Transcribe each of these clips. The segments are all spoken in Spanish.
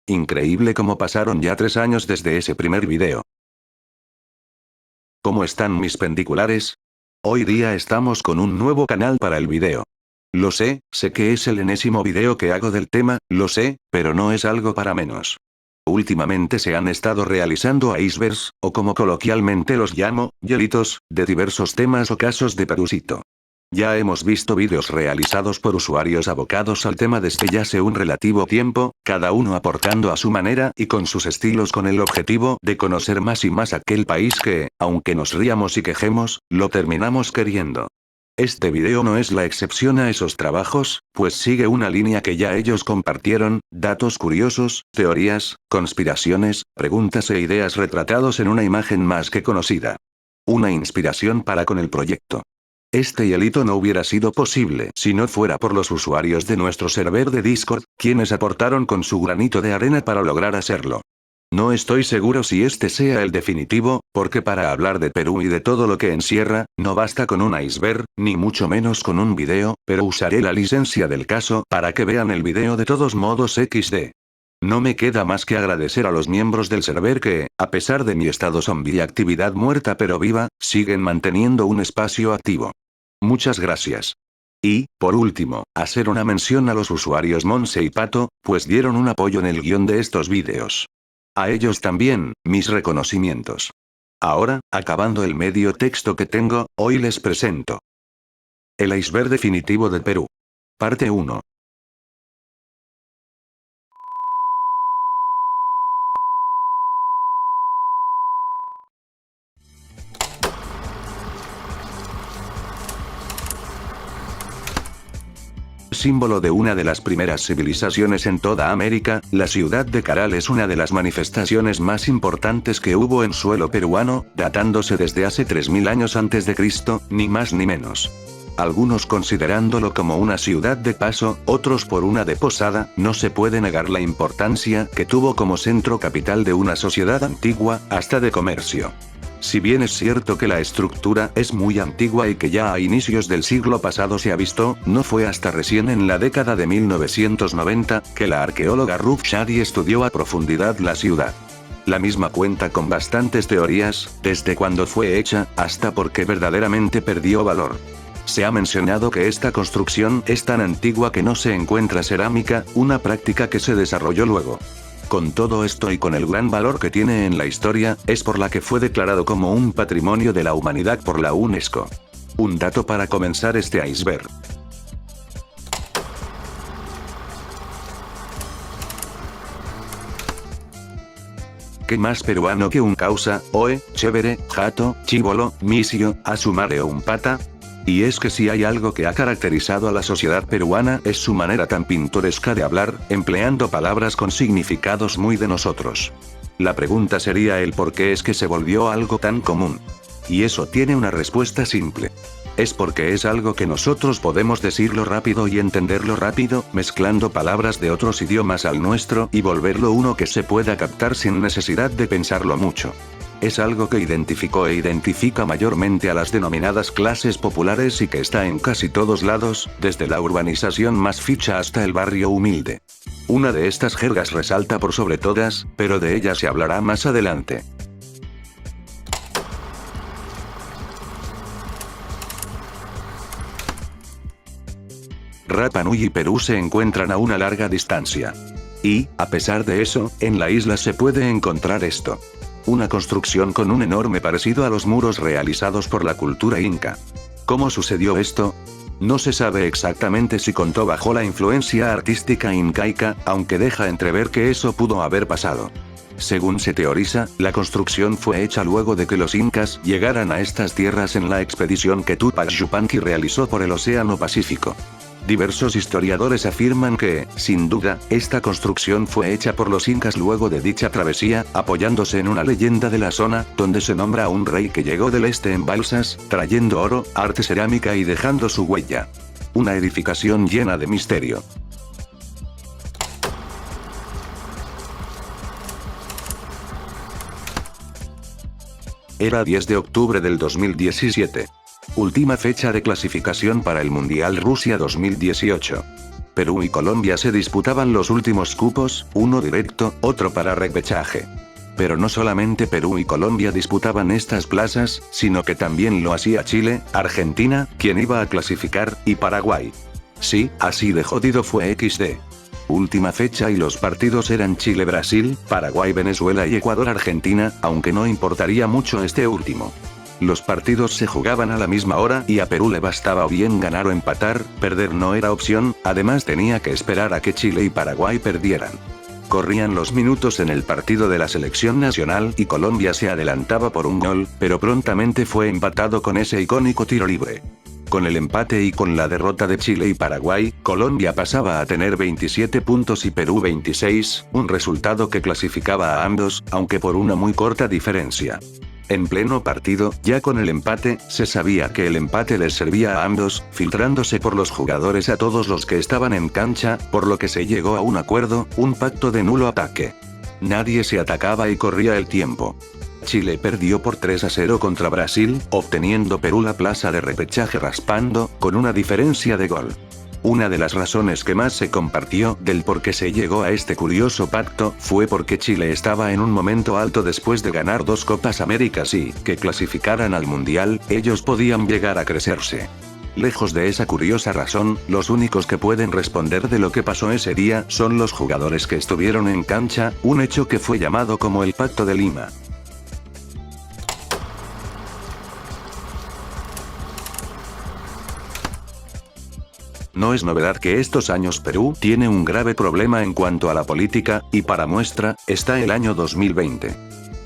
Increíble cómo pasaron ya 3 años desde ese primer video. ¿Cómo están mis pendiculares? Hoy día estamos con un nuevo canal para el video. Lo sé que es el enésimo video que hago del tema, lo sé, pero no es algo para menos. Últimamente se han estado realizando icebergs, o como coloquialmente los llamo, hielitos, de diversos temas o casos de Perusito. Ya hemos visto vídeos realizados por usuarios abocados al tema desde ya hace un relativo tiempo, cada uno aportando a su manera y con sus estilos con el objetivo de conocer más y más aquel país que, aunque nos riamos y quejemos, lo terminamos queriendo. Este video no es la excepción a esos trabajos, pues sigue una línea que ya ellos compartieron, datos curiosos, teorías, conspiraciones, preguntas e ideas retratados en una imagen más que conocida. Una inspiración para con el proyecto. Este hielito no hubiera sido posible si no fuera por los usuarios de nuestro server de Discord, quienes aportaron con su granito de arena para lograr hacerlo. No estoy seguro si este sea el definitivo, porque para hablar de Perú y de todo lo que encierra, no basta con un iceberg, ni mucho menos con un video, pero usaré la licencia del caso para que vean el video de todos modos XD. No me queda más que agradecer a los miembros del server que, a pesar de mi estado zombie y actividad muerta pero viva, siguen manteniendo un espacio activo. Muchas gracias. Y, por último, hacer una mención a los usuarios Monse y Pato, pues dieron un apoyo en el guión de estos vídeos. A ellos también, mis reconocimientos. Ahora, acabando el medio texto que tengo, hoy les presento. El iceberg definitivo de Perú. Parte 1. Símbolo de una de las primeras civilizaciones en toda América, la ciudad de Caral es una de las manifestaciones más importantes que hubo en suelo peruano, datándose desde hace 3000 años antes de Cristo, ni más ni menos. Algunos considerándolo como una ciudad de paso, otros por una de posada, no se puede negar la importancia que tuvo como centro capital de una sociedad antigua, hasta de comercio. Si bien es cierto que la estructura es muy antigua y que ya a inicios del siglo pasado se avistó, no fue hasta recién en la década de 1990, que la arqueóloga Ruth Shady estudió a profundidad la ciudad. La misma cuenta con bastantes teorías, desde cuándo fue hecha, hasta por qué verdaderamente perdió valor. Se ha mencionado que esta construcción es tan antigua que no se encuentra cerámica, una práctica que se desarrolló luego. Con todo esto y con el gran valor que tiene en la historia, es por la que fue declarado como un patrimonio de la humanidad por la UNESCO. Un dato para comenzar este iceberg. ¿Qué más peruano que un causa, oe, chévere, jato, chibolo, misio, asumare o un pata? Y es que si hay algo que ha caracterizado a la sociedad peruana es su manera tan pintoresca de hablar, empleando palabras con significados muy de nosotros. La pregunta sería el por qué es que se volvió algo tan común. Y eso tiene una respuesta simple. Es porque es algo que nosotros podemos decirlo rápido y entenderlo rápido, mezclando palabras de otros idiomas al nuestro y volverlo uno que se pueda captar sin necesidad de pensarlo mucho. Es algo que identificó e identifica mayormente a las denominadas clases populares y que está en casi todos lados, desde la urbanización más ficha hasta el barrio humilde. Una de estas jergas resalta por sobre todas, pero de ella se hablará más adelante. Rapa Nui y Perú se encuentran a una larga distancia. Y, a pesar de eso, en la isla se puede encontrar esto. Una construcción con un enorme parecido a los muros realizados por la cultura inca. ¿Cómo sucedió esto? No se sabe exactamente si contó bajo la influencia artística incaica, aunque deja entrever que eso pudo haber pasado. Según se teoriza, la construcción fue hecha luego de que los incas llegaran a estas tierras en la expedición que Tupac Yupanqui realizó por el Océano Pacífico. Diversos historiadores afirman que, sin duda, esta construcción fue hecha por los incas luego de dicha travesía, apoyándose en una leyenda de la zona, donde se nombra a un rey que llegó del este en balsas, trayendo oro, arte cerámica y dejando su huella. Una edificación llena de misterio. Era 10 de octubre del 2017. Última fecha de clasificación para el Mundial Rusia 2018. Perú y Colombia se disputaban los últimos cupos, uno directo, otro para repechaje. Pero no solamente Perú y Colombia disputaban estas plazas, sino que también lo hacía Chile, Argentina, quien iba a clasificar, y Paraguay. Sí, así de jodido fue XD. Última fecha y los partidos eran Chile-Brasil, Paraguay-Venezuela y Ecuador-Argentina, aunque no importaría mucho este último. Los partidos se jugaban a la misma hora y a Perú le bastaba o bien ganar o empatar, perder no era opción, además tenía que esperar a que Chile y Paraguay perdieran. Corrían los minutos en el partido de la selección nacional y Colombia se adelantaba por un gol, pero prontamente fue empatado con ese icónico tiro libre. Con el empate y con la derrota de Chile y Paraguay, Colombia pasaba a tener 27 puntos y Perú 26, un resultado que clasificaba a ambos, aunque por una muy corta diferencia. En pleno partido, ya con el empate, se sabía que el empate les servía a ambos, filtrándose por los jugadores a todos los que estaban en cancha, por lo que se llegó a un acuerdo, un pacto de nulo ataque. Nadie se atacaba y corría el tiempo. Chile perdió por 3-0 contra Brasil, obteniendo Perú la plaza de repechaje raspando, con una diferencia de gol. Una de las razones que más se compartió del por qué se llegó a este curioso pacto fue porque Chile estaba en un momento alto después de ganar 2 Copas Américas y, que clasificaran al Mundial, ellos podían llegar a crecerse. Lejos de esa curiosa razón, los únicos que pueden responder de lo que pasó ese día son los jugadores que estuvieron en cancha, un hecho que fue llamado como el Pacto de Lima. No es novedad que estos años Perú tiene un grave problema en cuanto a la política, y para muestra, está el año 2020.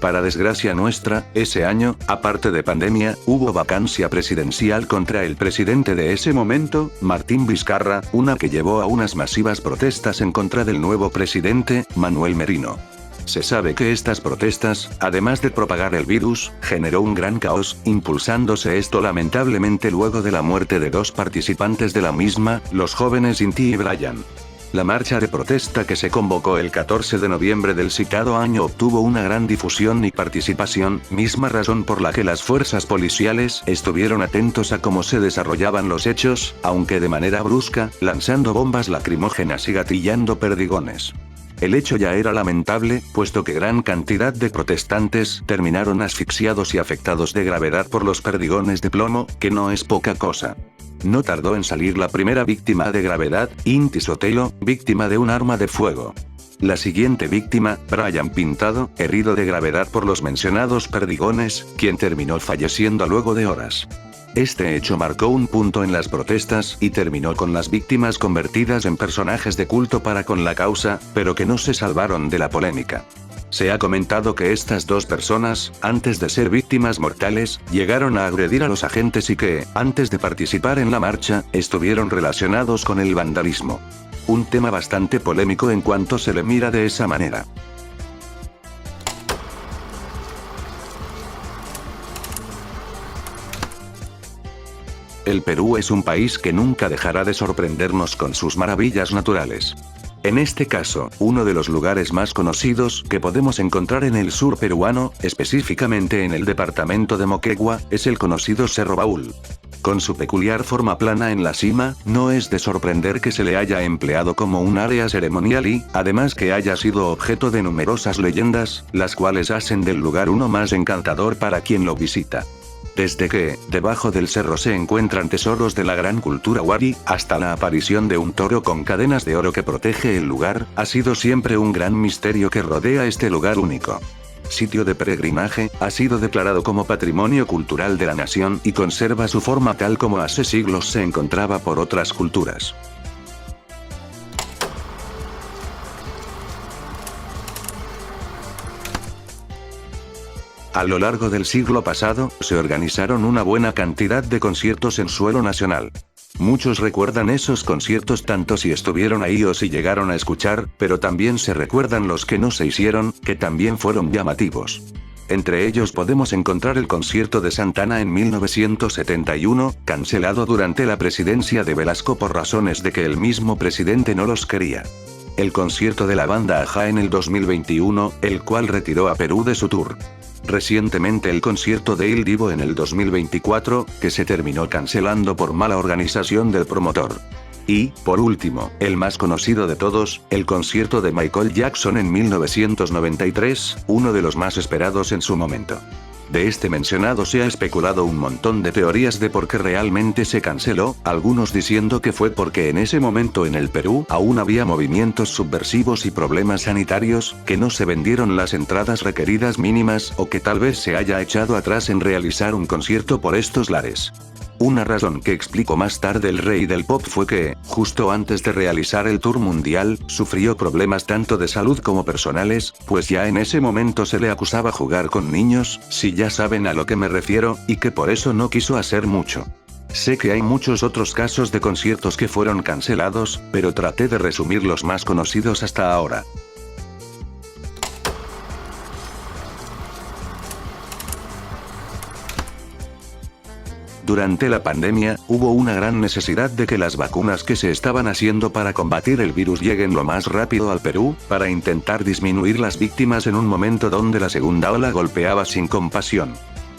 Para desgracia nuestra, ese año, aparte de pandemia, hubo vacancia presidencial contra el presidente de ese momento, Martín Vizcarra, una que llevó a unas masivas protestas en contra del nuevo presidente, Manuel Merino. Se sabe que estas protestas, además de propagar el virus, generó un gran caos, impulsándose esto lamentablemente luego de la muerte de 2 participantes de la misma, los jóvenes Inti y Brian. La marcha de protesta que se convocó el 14 de noviembre del citado año obtuvo una gran difusión y participación, misma razón por la que las fuerzas policiales estuvieron atentos a cómo se desarrollaban los hechos, aunque de manera brusca, lanzando bombas lacrimógenas y gatillando perdigones. El hecho ya era lamentable, puesto que gran cantidad de protestantes terminaron asfixiados y afectados de gravedad por los perdigones de plomo, que no es poca cosa. No tardó en salir la primera víctima de gravedad, Inti Sotelo, víctima de un arma de fuego. La siguiente víctima, Brian Pintado, herido de gravedad por los mencionados perdigones, quien terminó falleciendo luego de horas. Este hecho marcó un punto en las protestas y terminó con las víctimas convertidas en personajes de culto para con la causa, pero que no se salvaron de la polémica. Se ha comentado que estas 2 personas, antes de ser víctimas mortales, llegaron a agredir a los agentes y que, antes de participar en la marcha, estuvieron relacionados con el vandalismo. Un tema bastante polémico en cuanto se le mira de esa manera. El Perú es un país que nunca dejará de sorprendernos con sus maravillas naturales. En este caso, uno de los lugares más conocidos que podemos encontrar en el sur peruano, específicamente en el departamento de Moquegua, es el conocido Cerro Baúl. Con su peculiar forma plana en la cima, no es de sorprender que se le haya empleado como un área ceremonial y, además que haya sido objeto de numerosas leyendas, las cuales hacen del lugar uno más encantador para quien lo visita. Desde que, debajo del cerro se encuentran tesoros de la gran cultura wari, hasta la aparición de un toro con cadenas de oro que protege el lugar, ha sido siempre un gran misterio que rodea este lugar único. Sitio de peregrinaje, ha sido declarado como Patrimonio Cultural de la Nación y conserva su forma tal como hace siglos se encontraba por otras culturas. A lo largo del siglo pasado, se organizaron una buena cantidad de conciertos en suelo nacional. Muchos recuerdan esos conciertos tanto si estuvieron ahí o si llegaron a escuchar, pero también se recuerdan los que no se hicieron, que también fueron llamativos. Entre ellos podemos encontrar el concierto de Santana en 1971, cancelado durante la presidencia de Velasco por razones de que el mismo presidente no los quería. El concierto de la banda Aja en el 2021, el cual retiró a Perú de su tour. Recientemente el concierto de Il Divo en el 2024, que se terminó cancelando por mala organización del promotor. Y, por último, el más conocido de todos, el concierto de Michael Jackson en 1993, uno de los más esperados en su momento. De este mencionado se ha especulado un montón de teorías de por qué realmente se canceló, algunos diciendo que fue porque en ese momento en el Perú aún había movimientos subversivos y problemas sanitarios, que no se vendieron las entradas requeridas mínimas o que tal vez se haya echado atrás en realizar un concierto por estos lares. Una razón que explicó más tarde el rey del pop fue que, justo antes de realizar el tour mundial, sufrió problemas tanto de salud como personales, pues ya en ese momento se le acusaba jugar con niños, si ya saben a lo que me refiero, y que por eso no quiso hacer mucho. Sé que hay muchos otros casos de conciertos que fueron cancelados, pero traté de resumir los más conocidos hasta ahora. Durante la pandemia, hubo una gran necesidad de que las vacunas que se estaban haciendo para combatir el virus lleguen lo más rápido al Perú, para intentar disminuir las víctimas en un momento donde la segunda ola golpeaba sin compasión.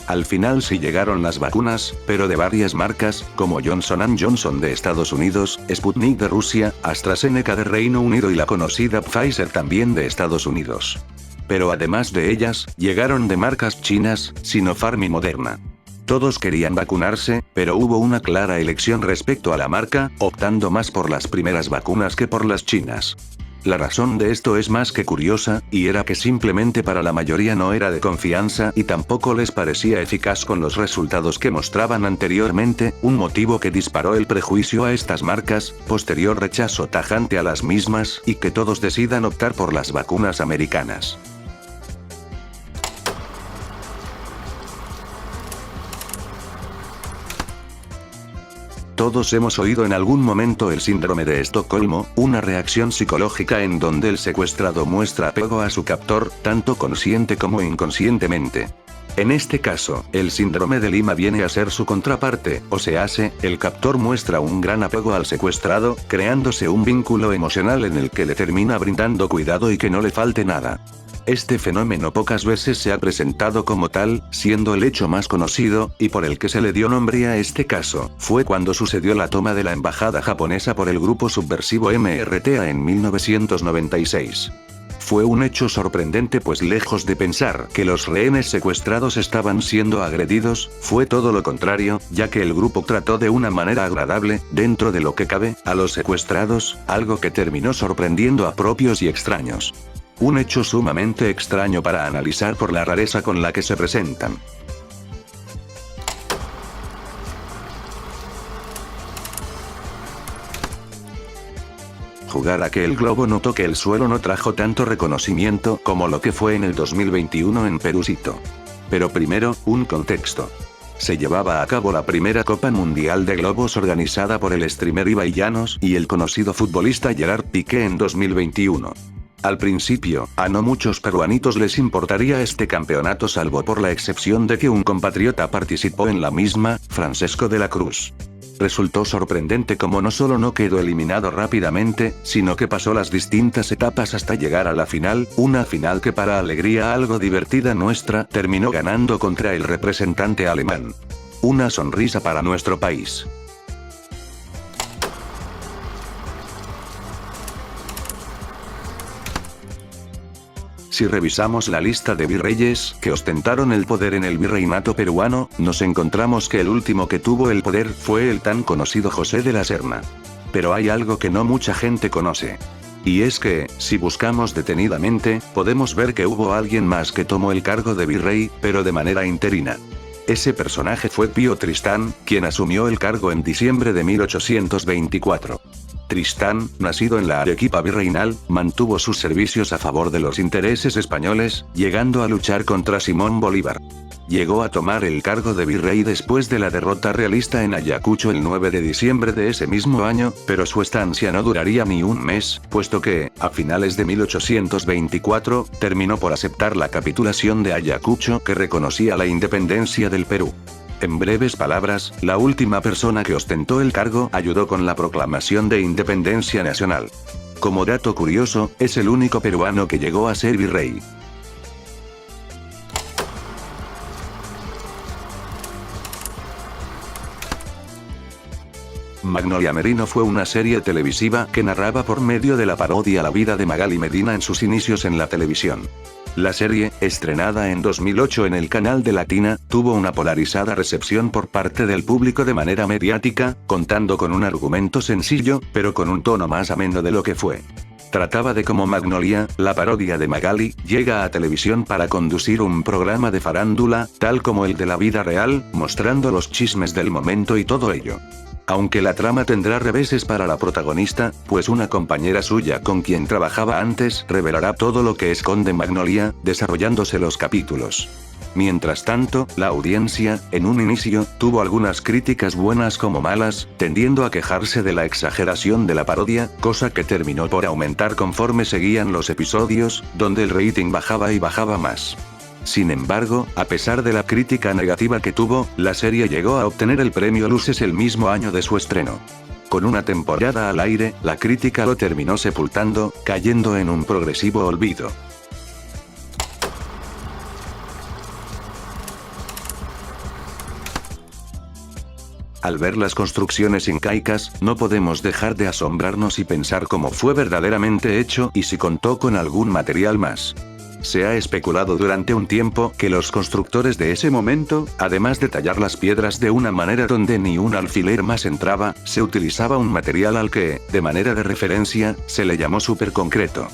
Al final sí llegaron las vacunas, pero de varias marcas, como Johnson & Johnson de Estados Unidos, Sputnik de Rusia, AstraZeneca de Reino Unido y la conocida Pfizer también de Estados Unidos. Pero además de ellas, llegaron de marcas chinas, Sinopharm y Moderna. Todos querían vacunarse, pero hubo una clara elección respecto a la marca, optando más por las primeras vacunas que por las chinas. La razón de esto es más que curiosa, y era que simplemente para la mayoría no era de confianza y tampoco les parecía eficaz con los resultados que mostraban anteriormente, un motivo que disparó el prejuicio a estas marcas, posterior rechazo tajante a las mismas, y que todos decidan optar por las vacunas americanas. Todos hemos oído en algún momento el síndrome de Estocolmo, una reacción psicológica en donde el secuestrado muestra apego a su captor, tanto consciente como inconscientemente. En este caso, el síndrome de Lima viene a ser su contraparte, o sea, el captor muestra un gran apego al secuestrado, creándose un vínculo emocional en el que le termina brindando cuidado y que no le falte nada. Este fenómeno pocas veces se ha presentado como tal, siendo el hecho más conocido, y por el que se le dio nombre a este caso, fue cuando sucedió la toma de la embajada japonesa por el grupo subversivo MRTA en 1996. Fue un hecho sorprendente pues lejos de pensar que los rehenes secuestrados estaban siendo agredidos, fue todo lo contrario, ya que el grupo trató de una manera agradable, dentro de lo que cabe, a los secuestrados, algo que terminó sorprendiendo a propios y extraños. Un hecho sumamente extraño para analizar por la rareza con la que se presentan. Jugar a que el globo no toque el suelo no trajo tanto reconocimiento como lo que fue en el 2021 en Perúcito. Pero primero, un contexto. Se llevaba a cabo la primera Copa Mundial de Globos organizada por el streamer Ibai Llanos y el conocido futbolista Gerard Piqué en 2021. Al principio, a no muchos peruanitos les importaría este campeonato salvo por la excepción de que un compatriota participó en la misma, Francesco de la Cruz. Resultó sorprendente como no solo no quedó eliminado rápidamente, sino que pasó las distintas etapas hasta llegar a la final, una final que para alegría algo divertida nuestra, terminó ganando contra el representante alemán. Una sonrisa para nuestro país. Si revisamos la lista de virreyes que ostentaron el poder en el virreinato peruano, nos encontramos que el último que tuvo el poder fue el tan conocido José de la Serna. Pero hay algo que no mucha gente conoce. Y es que, si buscamos detenidamente, podemos ver que hubo alguien más que tomó el cargo de virrey, pero de manera interina. Ese personaje fue Pío Tristán, quien asumió el cargo en diciembre de 1824. Tristán, nacido en la Arequipa virreinal, mantuvo sus servicios a favor de los intereses españoles, llegando a luchar contra Simón Bolívar. Llegó a tomar el cargo de virrey después de la derrota realista en Ayacucho el 9 de diciembre de ese mismo año, pero su estancia no duraría ni un mes, puesto que, a finales de 1824, terminó por aceptar la capitulación de Ayacucho que reconocía la independencia del Perú. En breves palabras, la última persona que ostentó el cargo ayudó con la proclamación de independencia nacional. Como dato curioso, es el único peruano que llegó a ser virrey. Magnolia Merino fue una serie televisiva que narraba por medio de la parodia la vida de Magali Medina en sus inicios en la televisión. La serie, estrenada en 2008 en el canal de Latina, tuvo una polarizada recepción por parte del público de manera mediática, contando con un argumento sencillo, pero con un tono más ameno de lo que fue. Trataba de cómo Magnolia, la parodia de Magali, llega a televisión para conducir un programa de farándula, tal como el de la vida real, mostrando los chismes del momento y todo ello. Aunque la trama tendrá reveses para la protagonista, pues una compañera suya con quien trabajaba antes revelará todo lo que esconde Magnolia, desarrollándose los capítulos. Mientras tanto, la audiencia, en un inicio, tuvo algunas críticas buenas como malas, tendiendo a quejarse de la exageración de la parodia, cosa que terminó por aumentar conforme seguían los episodios, donde el rating bajaba y bajaba más. Sin embargo, a pesar de la crítica negativa que tuvo, la serie llegó a obtener el premio Luces el mismo año de su estreno. Con una temporada al aire, la crítica lo terminó sepultando, cayendo en un progresivo olvido. Al ver las construcciones incaicas, no podemos dejar de asombrarnos y pensar cómo fue verdaderamente hecho y si contó con algún material más. Se ha especulado durante un tiempo que los constructores de ese momento, además de tallar las piedras de una manera donde ni un alfiler más entraba, se utilizaba un material al que, de manera de referencia, se le llamó superconcreto.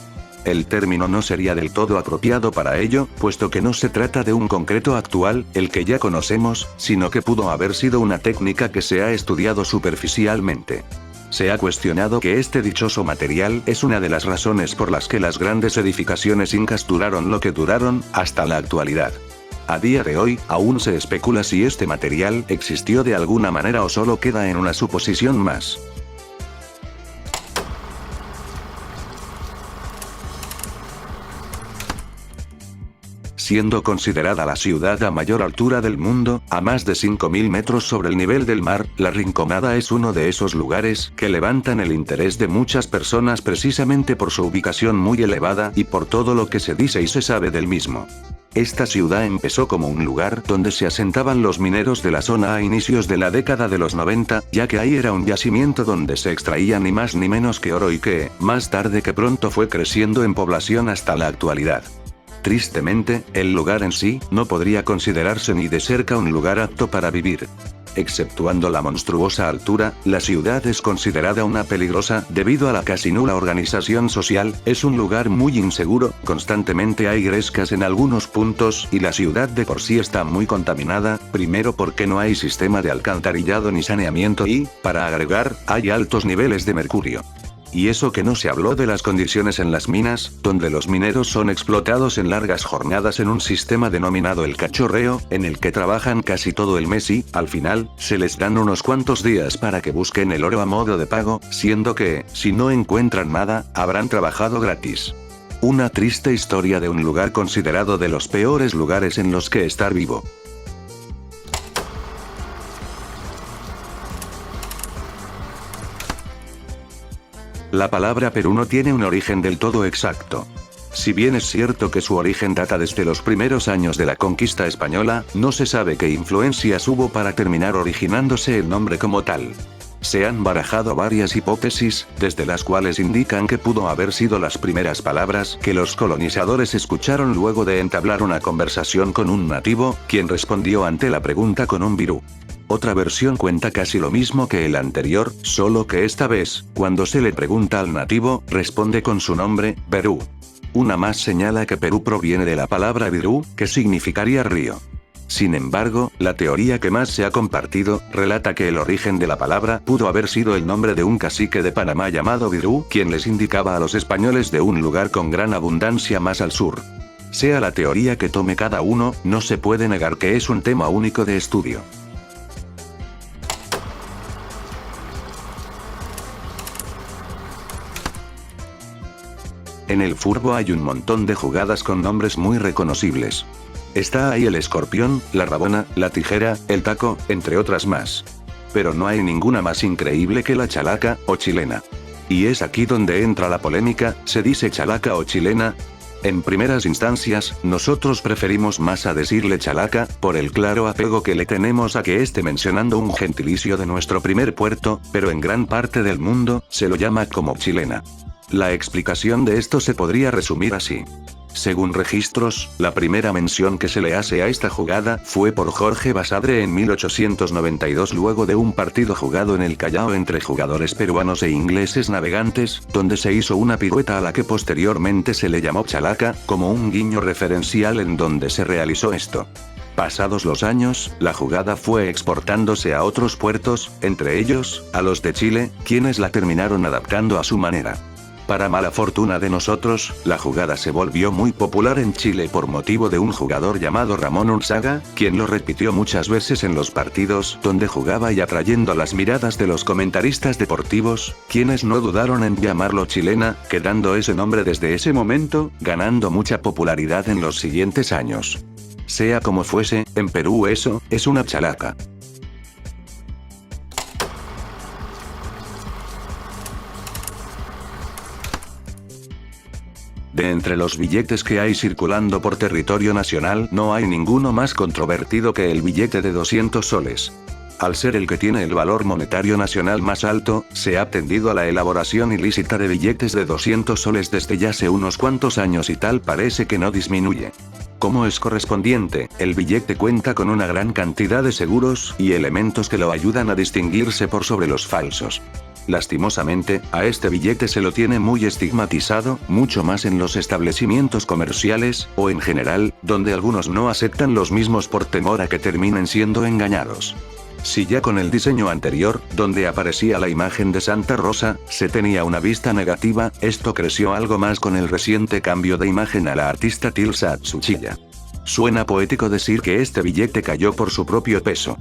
El término no sería del todo apropiado para ello, puesto que no se trata de un concreto actual, el que ya conocemos, sino que pudo haber sido una técnica que se ha estudiado superficialmente. Se ha cuestionado que este dichoso material es una de las razones por las que las grandes edificaciones incas duraron lo que duraron, hasta la actualidad. A día de hoy, aún se especula si este material existió de alguna manera o solo queda en una suposición más. Siendo considerada la ciudad a mayor altura del mundo, a más de 5.000 metros sobre el nivel del mar, La Rinconada es uno de esos lugares que levantan el interés de muchas personas precisamente por su ubicación muy elevada y por todo lo que se dice y se sabe del mismo. Esta ciudad empezó como un lugar donde se asentaban los mineros de la zona a inicios de la década de los 90, ya que ahí era un yacimiento donde se extraía ni más ni menos que oro y que, más tarde que pronto fue creciendo en población hasta la actualidad. Tristemente, el lugar en sí, no podría considerarse ni de cerca un lugar apto para vivir. Exceptuando la monstruosa altura, la ciudad es considerada una peligrosa, debido a la casi nula organización social, es un lugar muy inseguro, constantemente hay grescas en algunos puntos, y la ciudad de por sí está muy contaminada, primero porque no hay sistema de alcantarillado ni saneamiento y, para agregar, hay altos niveles de mercurio. Y eso que no se habló de las condiciones en las minas, donde los mineros son explotados en largas jornadas en un sistema denominado el cachorreo, en el que trabajan casi todo el mes y, al final, se les dan unos cuantos días para que busquen el oro a modo de pago, siendo que, si no encuentran nada, habrán trabajado gratis. Una triste historia de un lugar considerado de los peores lugares en los que estar vivo. La palabra Perú no tiene un origen del todo exacto. Si bien es cierto que su origen data desde los primeros años de la conquista española, no se sabe qué influencias hubo para terminar originándose el nombre como tal. Se han barajado varias hipótesis, desde las cuales indican que pudo haber sido las primeras palabras que los colonizadores escucharon luego de entablar una conversación con un nativo, quien respondió ante la pregunta con un virú. Otra versión cuenta casi lo mismo que el anterior, solo que esta vez, cuando se le pregunta al nativo, responde con su nombre, Perú. Una más señala que Perú proviene de la palabra virú, que significaría río. Sin embargo, la teoría que más se ha compartido, relata que el origen de la palabra pudo haber sido el nombre de un cacique de Panamá llamado Virú, quien les indicaba a los españoles de un lugar con gran abundancia más al sur. Sea la teoría que tome cada uno, no se puede negar que es un tema único de estudio. En el fútbol hay un montón de jugadas con nombres muy reconocibles. Está ahí el escorpión, la rabona, la tijera, el taco, entre otras más. Pero no hay ninguna más increíble que la chalaca, o chilena. Y es aquí donde entra la polémica, ¿se dice chalaca o chilena? En primeras instancias, nosotros preferimos más a decirle chalaca, por el claro apego que le tenemos a que esté mencionando un gentilicio de nuestro primer puerto, pero en gran parte del mundo, se lo llama como chilena. La explicación de esto se podría resumir así. Según registros, la primera mención que se le hace a esta jugada fue por Jorge Basadre en 1892 luego de un partido jugado en el Callao entre jugadores peruanos e ingleses navegantes, donde se hizo una pirueta a la que posteriormente se le llamó chalaca, como un guiño referencial en donde se realizó esto. Pasados los años, la jugada fue exportándose a otros puertos, entre ellos, a los de Chile, quienes la terminaron adaptando a su manera. Para mala fortuna de nosotros, la jugada se volvió muy popular en Chile por motivo de un jugador llamado Ramón Unzaga, quien lo repitió muchas veces en los partidos donde jugaba y atrayendo las miradas de los comentaristas deportivos, quienes no dudaron en llamarlo chilena, quedando ese nombre desde ese momento, ganando mucha popularidad en los siguientes años. Sea como fuese, en Perú eso es una chalaca. De entre los billetes que hay circulando por territorio nacional no hay ninguno más controvertido que el billete de 200 soles. Al ser el que tiene el valor monetario nacional más alto, se ha tendido a la elaboración ilícita de billetes de 200 soles desde ya hace unos cuantos años y tal parece que no disminuye. Como es correspondiente, el billete cuenta con una gran cantidad de seguros y elementos que lo ayudan a distinguirse por sobre los falsos. Lastimosamente, a este billete se lo tiene muy estigmatizado, mucho más en los establecimientos comerciales, o en general, donde algunos no aceptan los mismos por temor a que terminen siendo engañados. Si ya con el diseño anterior, donde aparecía la imagen de Santa Rosa, se tenía una vista negativa, esto creció algo más con el reciente cambio de imagen a la artista Tilsa Atsuchiya. Suena poético decir que este billete cayó por su propio peso.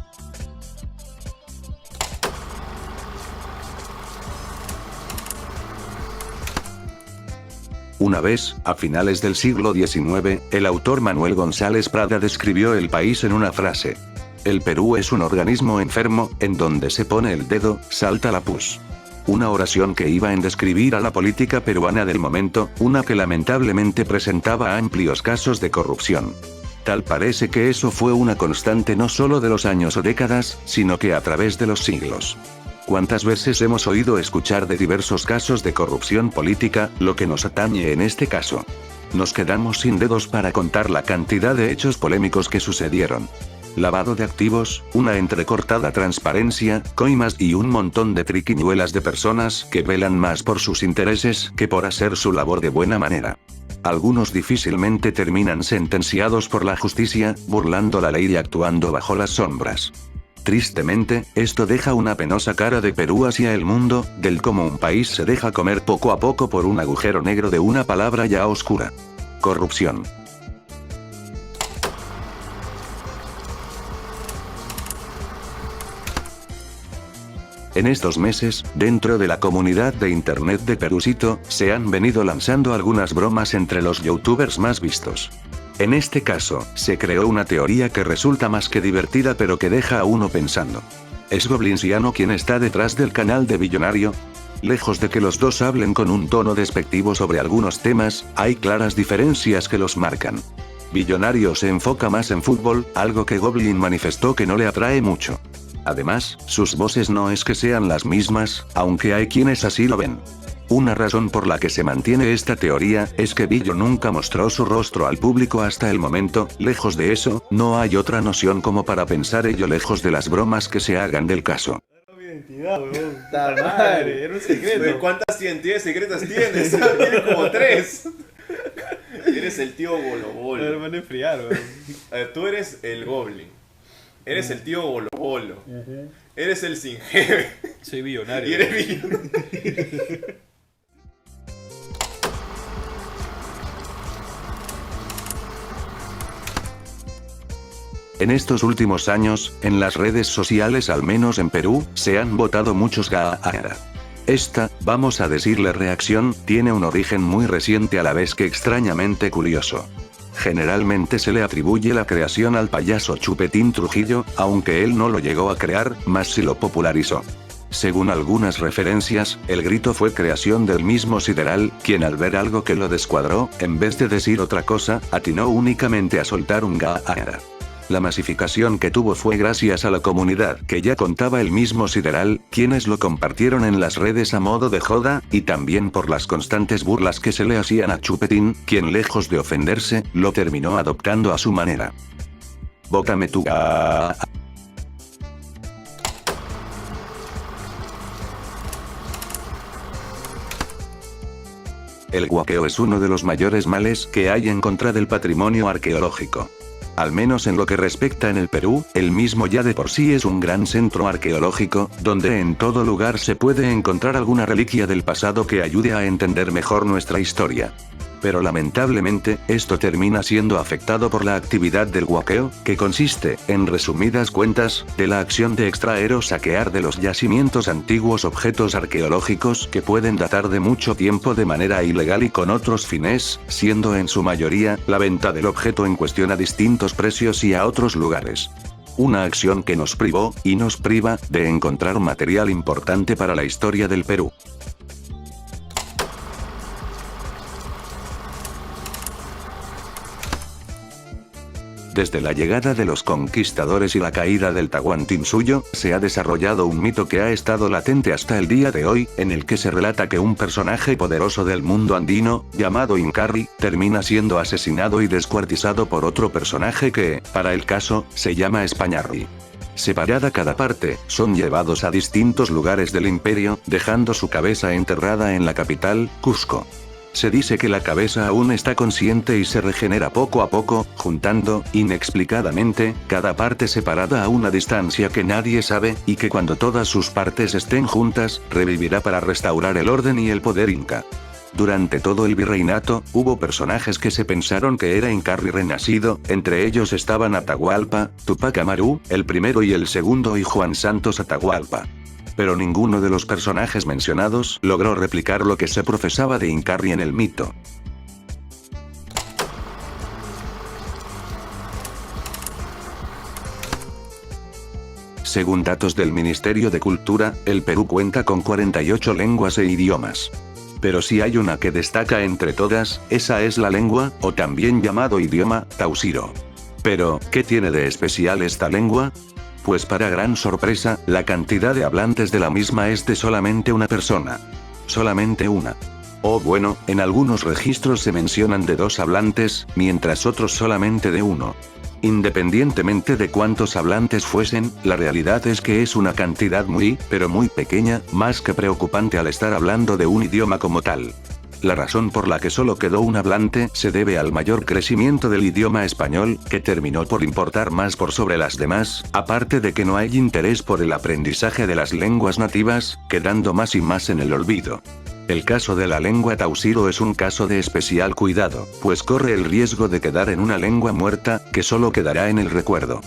Una vez, a finales del siglo XIX, el autor Manuel González Prada describió el país en una frase. El Perú es un organismo enfermo, en donde se pone el dedo, salta la pus. Una oración que iba en describir a la política peruana del momento, una que lamentablemente presentaba amplios casos de corrupción. Tal parece que eso fue una constante no solo de los años o décadas, sino que a través de los siglos. ¿Cuántas veces hemos oído escuchar de diversos casos de corrupción política, lo que nos atañe en este caso? Nos quedamos sin dedos para contar la cantidad de hechos polémicos que sucedieron. Lavado de activos, una entrecortada transparencia, coimas y un montón de triquiñuelas de personas que velan más por sus intereses que por hacer su labor de buena manera. Algunos difícilmente terminan sentenciados por la justicia, burlando la ley y actuando bajo las sombras. Tristemente, esto deja una penosa cara de Perú hacia el mundo, del cómo un país se deja comer poco a poco por un agujero negro de una palabra ya oscura. Corrupción. En estos meses, dentro de la comunidad de internet de Perúcito, se han venido lanzando algunas bromas entre los youtubers más vistos. En este caso, se creó una teoría que resulta más que divertida pero que deja a uno pensando. ¿Es Goblinciano quien está detrás del canal de Billonario? Lejos de que los dos hablen con un tono despectivo sobre algunos temas, hay claras diferencias que los marcan. Billonario se enfoca más en fútbol, algo que Goblin manifestó que no le atrae mucho. Además, sus voces no es que sean las mismas, aunque hay quienes así lo ven. Una razón por la que se mantiene esta teoría, es que Billo nunca mostró su rostro al público hasta el momento, lejos de eso, no hay otra noción como para pensar ello lejos de las bromas que se hagan del caso. Mi identidad, weón. ¡Ta madre! Era un secreto. ¿Cuántas identidades secretas tienes? Tienes como 3. Eres el tío Bolo Bolo. Me van a enfriar, weón. A ver, tú eres el Goblin. Eres el tío Bolo Bolo. Eres el sin jefe. Soy billonario. Y eres billonario. En estos últimos años, en las redes sociales al menos en Perú, se han votado muchos gaara. Esta, vamos a decirle reacción, tiene un origen muy reciente a la vez que extrañamente curioso. Generalmente se le atribuye la creación al payaso Chupetín Trujillo, aunque él no lo llegó a crear, más si lo popularizó. Según algunas referencias, el grito fue creación del mismo Sideral, quien al ver algo que lo descuadró, en vez de decir otra cosa, atinó únicamente a soltar un gaara. La masificación que tuvo fue gracias a la comunidad que ya contaba el mismo Sideral, quienes lo compartieron en las redes a modo de joda, y también por las constantes burlas que se le hacían a Chupetín, quien lejos de ofenderse, lo terminó adoptando a su manera. Bótame tu gaaa. El guaqueo es uno de los mayores males que hay en contra del patrimonio arqueológico. Al menos en lo que respecta en el Perú, el mismo ya de por sí es un gran centro arqueológico, donde en todo lugar se puede encontrar alguna reliquia del pasado que ayude a entender mejor nuestra historia. Pero lamentablemente, esto termina siendo afectado por la actividad del guaqueo, que consiste, en resumidas cuentas, de la acción de extraer o saquear de los yacimientos antiguos objetos arqueológicos que pueden datar de mucho tiempo de manera ilegal y con otros fines, siendo en su mayoría, la venta del objeto en cuestión a distintos precios y a otros lugares. Una acción que nos privó, y nos priva, de encontrar material importante para la historia del Perú. Desde la llegada de los conquistadores y la caída del Tahuantinsuyo, se ha desarrollado un mito que ha estado latente hasta el día de hoy, en el que se relata que un personaje poderoso del mundo andino, llamado Incarri, termina siendo asesinado y descuartizado por otro personaje que, para el caso, se llama Españarri. Separada cada parte, son llevados a distintos lugares del imperio, dejando su cabeza enterrada en la capital, Cusco. Se dice que la cabeza aún está consciente y se regenera poco a poco, juntando, inexplicadamente, cada parte separada a una distancia que nadie sabe, y que cuando todas sus partes estén juntas, revivirá para restaurar el orden y el poder inca. Durante todo el virreinato, hubo personajes que se pensaron que era Incarri renacido, entre ellos estaban Atahualpa, Tupac Amaru, el primero y el segundo y Juan Santos Atahualpa. Pero ninguno de los personajes mencionados logró replicar lo que se profesaba de Incarri en el mito. Según datos del Ministerio de Cultura, el Perú cuenta con 48 lenguas e idiomas. Pero si hay una que destaca entre todas, esa es la lengua, o también llamado idioma, tausiro. Pero, ¿qué tiene de especial esta lengua? Pues para gran sorpresa, la cantidad de hablantes de la misma es de solamente una persona. Solamente una. O bueno, en algunos registros se mencionan de 2 hablantes, mientras otros solamente de 1. Independientemente de cuántos hablantes fuesen, la realidad es que es una cantidad muy, pero muy pequeña, más que preocupante al estar hablando de un idioma como tal. La razón por la que solo quedó un hablante se debe al mayor crecimiento del idioma español, que terminó por importar más por sobre las demás, aparte de que no hay interés por el aprendizaje de las lenguas nativas, quedando más y más en el olvido. El caso de la lengua tausiro es un caso de especial cuidado, pues corre el riesgo de quedar en una lengua muerta, que solo quedará en el recuerdo.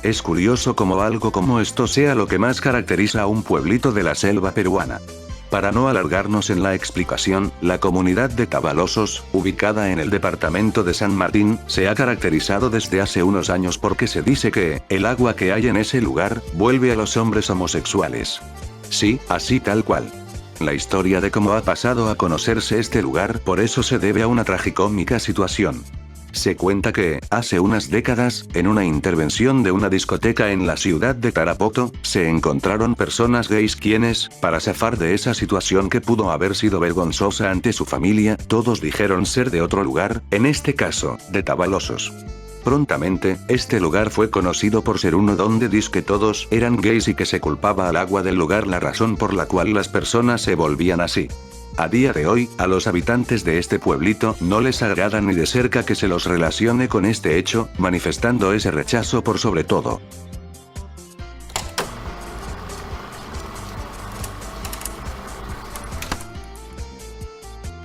Es curioso cómo algo como esto sea lo que más caracteriza a un pueblito de la selva peruana. Para no alargarnos en la explicación, la comunidad de Tabalosos, ubicada en el departamento de San Martín, se ha caracterizado desde hace unos años porque se dice que, el agua que hay en ese lugar, vuelve a los hombres homosexuales. Sí, así tal cual. La historia de cómo ha pasado a conocerse este lugar por eso se debe a una tragicómica situación. Se cuenta que, hace unas décadas, en una intervención de una discoteca en la ciudad de Tarapoto, se encontraron personas gays quienes, para zafar de esa situación que pudo haber sido vergonzosa ante su familia, todos dijeron ser de otro lugar, en este caso, de Tabalosos. Prontamente, este lugar fue conocido por ser uno donde dizque todos eran gays y que se culpaba al agua del lugar la razón por la cual las personas se volvían así. A día de hoy, a los habitantes de este pueblito no les agrada ni de cerca que se los relacione con este hecho, manifestando ese rechazo por sobre todo.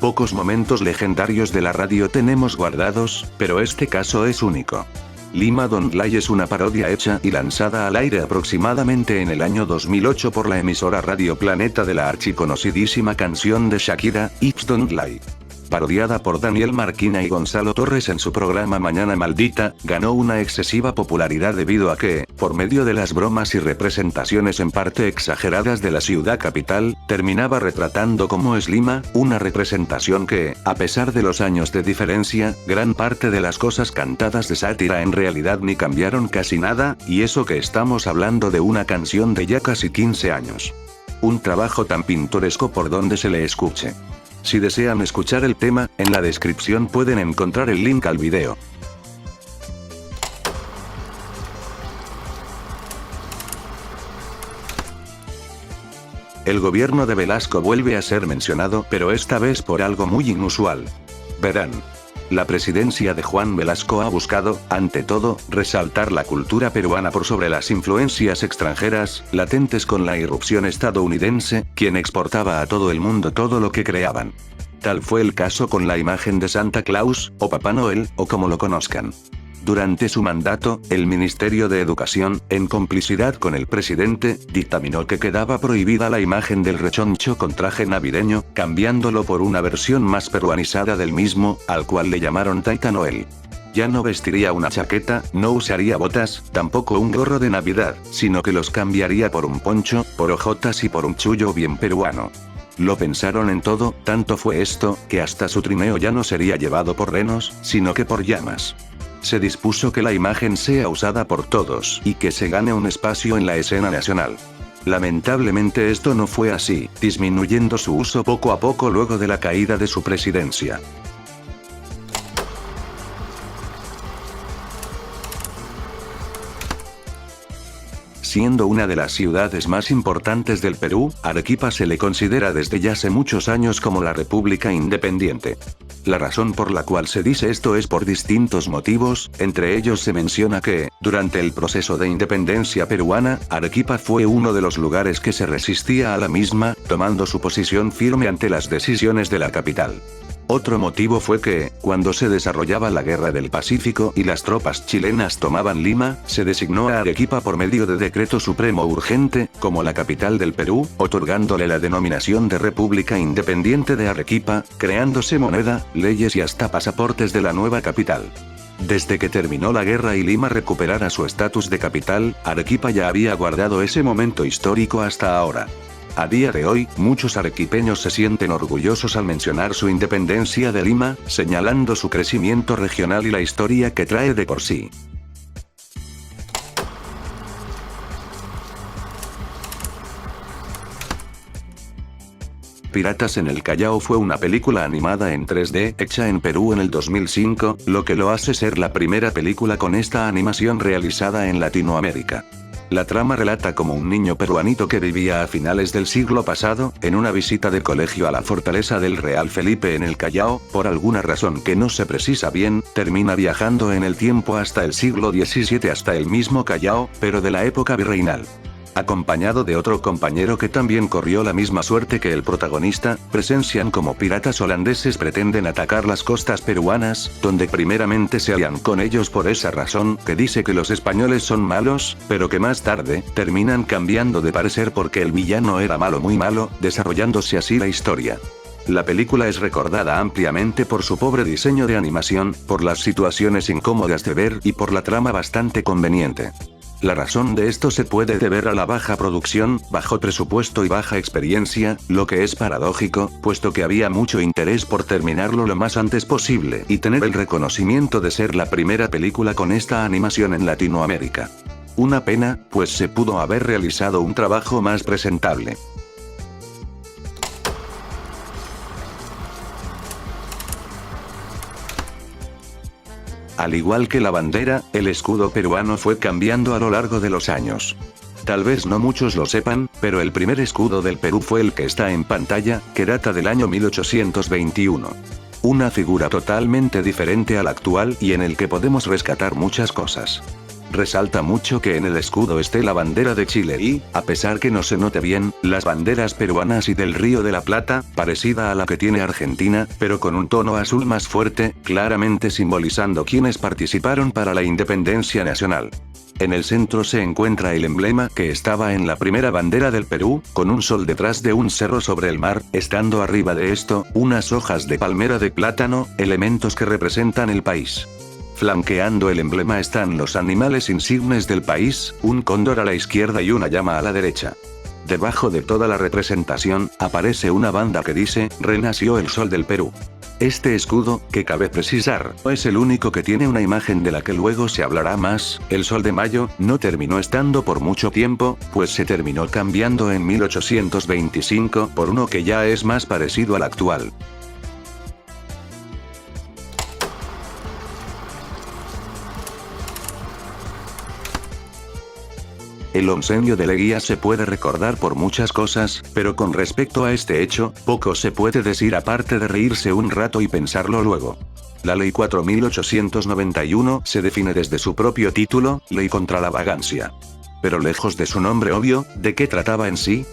Pocos momentos legendarios de la radio tenemos guardados, pero este caso es único. Lima Don't Lie es una parodia hecha y lanzada al aire aproximadamente en el año 2008 por la emisora Radio Planeta de la archiconocidísima canción de Shakira, Hips Don't Lie. Parodiada por Daniel Marquina y Gonzalo Torres en su programa Mañana Maldita, ganó una excesiva popularidad debido a que, por medio de las bromas y representaciones en parte exageradas de la ciudad capital, terminaba retratando cómo es Lima, una representación que, a pesar de los años de diferencia, gran parte de las cosas cantadas de sátira en realidad ni cambiaron casi nada, y eso que estamos hablando de una canción de ya casi 15 años. Un trabajo tan pintoresco por donde se le escuche. Si desean escuchar el tema, en la descripción pueden encontrar el link al video. El gobierno de Velasco vuelve a ser mencionado, pero esta vez por algo muy inusual. Verán. La presidencia de Juan Velasco ha buscado, ante todo, resaltar la cultura peruana por sobre las influencias extranjeras, latentes con la irrupción estadounidense, quien exportaba a todo el mundo todo lo que creaban. Tal fue el caso con la imagen de Santa Claus, o Papá Noel, o como lo conozcan. Durante su mandato, el Ministerio de Educación, en complicidad con el presidente, dictaminó que quedaba prohibida la imagen del rechoncho con traje navideño, cambiándolo por una versión más peruanizada del mismo, al cual le llamaron Taita Noel. Ya no vestiría una chaqueta, no usaría botas, tampoco un gorro de Navidad, sino que los cambiaría por un poncho, por hojotas y por un chullo bien peruano. Lo pensaron en todo, tanto fue esto, que hasta su trineo ya no sería llevado por renos, sino que por llamas. Se dispuso que la imagen sea usada por todos y que se gane un espacio en la escena nacional. Lamentablemente esto no fue así, disminuyendo su uso poco a poco luego de la caída de su presidencia. Siendo una de las ciudades más importantes del Perú, Arequipa se le considera desde ya hace muchos años como la República Independiente. La razón por la cual se dice esto es por distintos motivos, entre ellos se menciona que, durante el proceso de independencia peruana, Arequipa fue uno de los lugares que se resistía a la misma, tomando su posición firme ante las decisiones de la capital. Otro motivo fue que, cuando se desarrollaba la Guerra del Pacífico y las tropas chilenas tomaban Lima, se designó a Arequipa por medio de decreto supremo urgente, como la capital del Perú, otorgándole la denominación de República Independiente de Arequipa, creándose moneda, leyes y hasta pasaportes de la nueva capital. Desde que terminó la guerra y Lima recuperara su estatus de capital, Arequipa ya había guardado ese momento histórico hasta ahora. A día de hoy, muchos arequipeños se sienten orgullosos al mencionar su independencia de Lima, señalando su crecimiento regional y la historia que trae de por sí. Piratas en el Callao fue una película animada en 3D hecha en Perú en el 2005, lo que lo hace ser la primera película con esta animación realizada en Latinoamérica. La trama relata como un niño peruanito que vivía a finales del siglo pasado, en una visita de colegio a la fortaleza del Real Felipe en el Callao, por alguna razón que no se precisa bien, termina viajando en el tiempo hasta el siglo XVII hasta el mismo Callao, pero de la época virreinal. Acompañado de otro compañero que también corrió la misma suerte que el protagonista, presencian como piratas holandeses pretenden atacar las costas peruanas, donde primeramente se alían con ellos por esa razón que dice que los españoles son malos, pero que más tarde, terminan cambiando de parecer porque el villano era malo muy malo, desarrollándose así la historia. La película es recordada ampliamente por su pobre diseño de animación, por las situaciones incómodas de ver y por la trama bastante conveniente. La razón de esto se puede deber a la baja producción, bajo presupuesto y baja experiencia, lo que es paradójico, puesto que había mucho interés por terminarlo lo más antes posible y tener el reconocimiento de ser la primera película con esta animación en Latinoamérica. Una pena, pues se pudo haber realizado un trabajo más presentable. Al igual que la bandera, el escudo peruano fue cambiando a lo largo de los años. Tal vez no muchos lo sepan, pero el primer escudo del Perú fue el que está en pantalla, que data del año 1821. Una figura totalmente diferente a la actual y en el que podemos rescatar muchas cosas. Resalta mucho que en el escudo esté la bandera de Chile y, a pesar que no se note bien, las banderas peruanas y del Río de la Plata, parecida a la que tiene Argentina, pero con un tono azul más fuerte, claramente simbolizando quienes participaron para la independencia nacional. En el centro se encuentra el emblema que estaba en la primera bandera del Perú, con un sol detrás de un cerro sobre el mar, estando arriba de esto, unas hojas de palmera de plátano, elementos que representan el país. Flanqueando el emblema están los animales insignes del país, un cóndor a la izquierda y una llama a la derecha. Debajo de toda la representación, aparece una banda que dice, "Renació el sol del Perú". Este escudo, que cabe precisar, es el único que tiene una imagen de la que luego se hablará más. El Sol de Mayo no terminó estando por mucho tiempo, pues se terminó cambiando en 1825 por uno que ya es más parecido al actual. El oncenio de Leguía se puede recordar por muchas cosas, pero con respecto a este hecho, poco se puede decir aparte de reírse un rato y pensarlo luego. La Ley 4891 se define desde su propio título, Ley contra la Vagancia. Pero lejos de su nombre obvio, ¿de qué trataba en sí?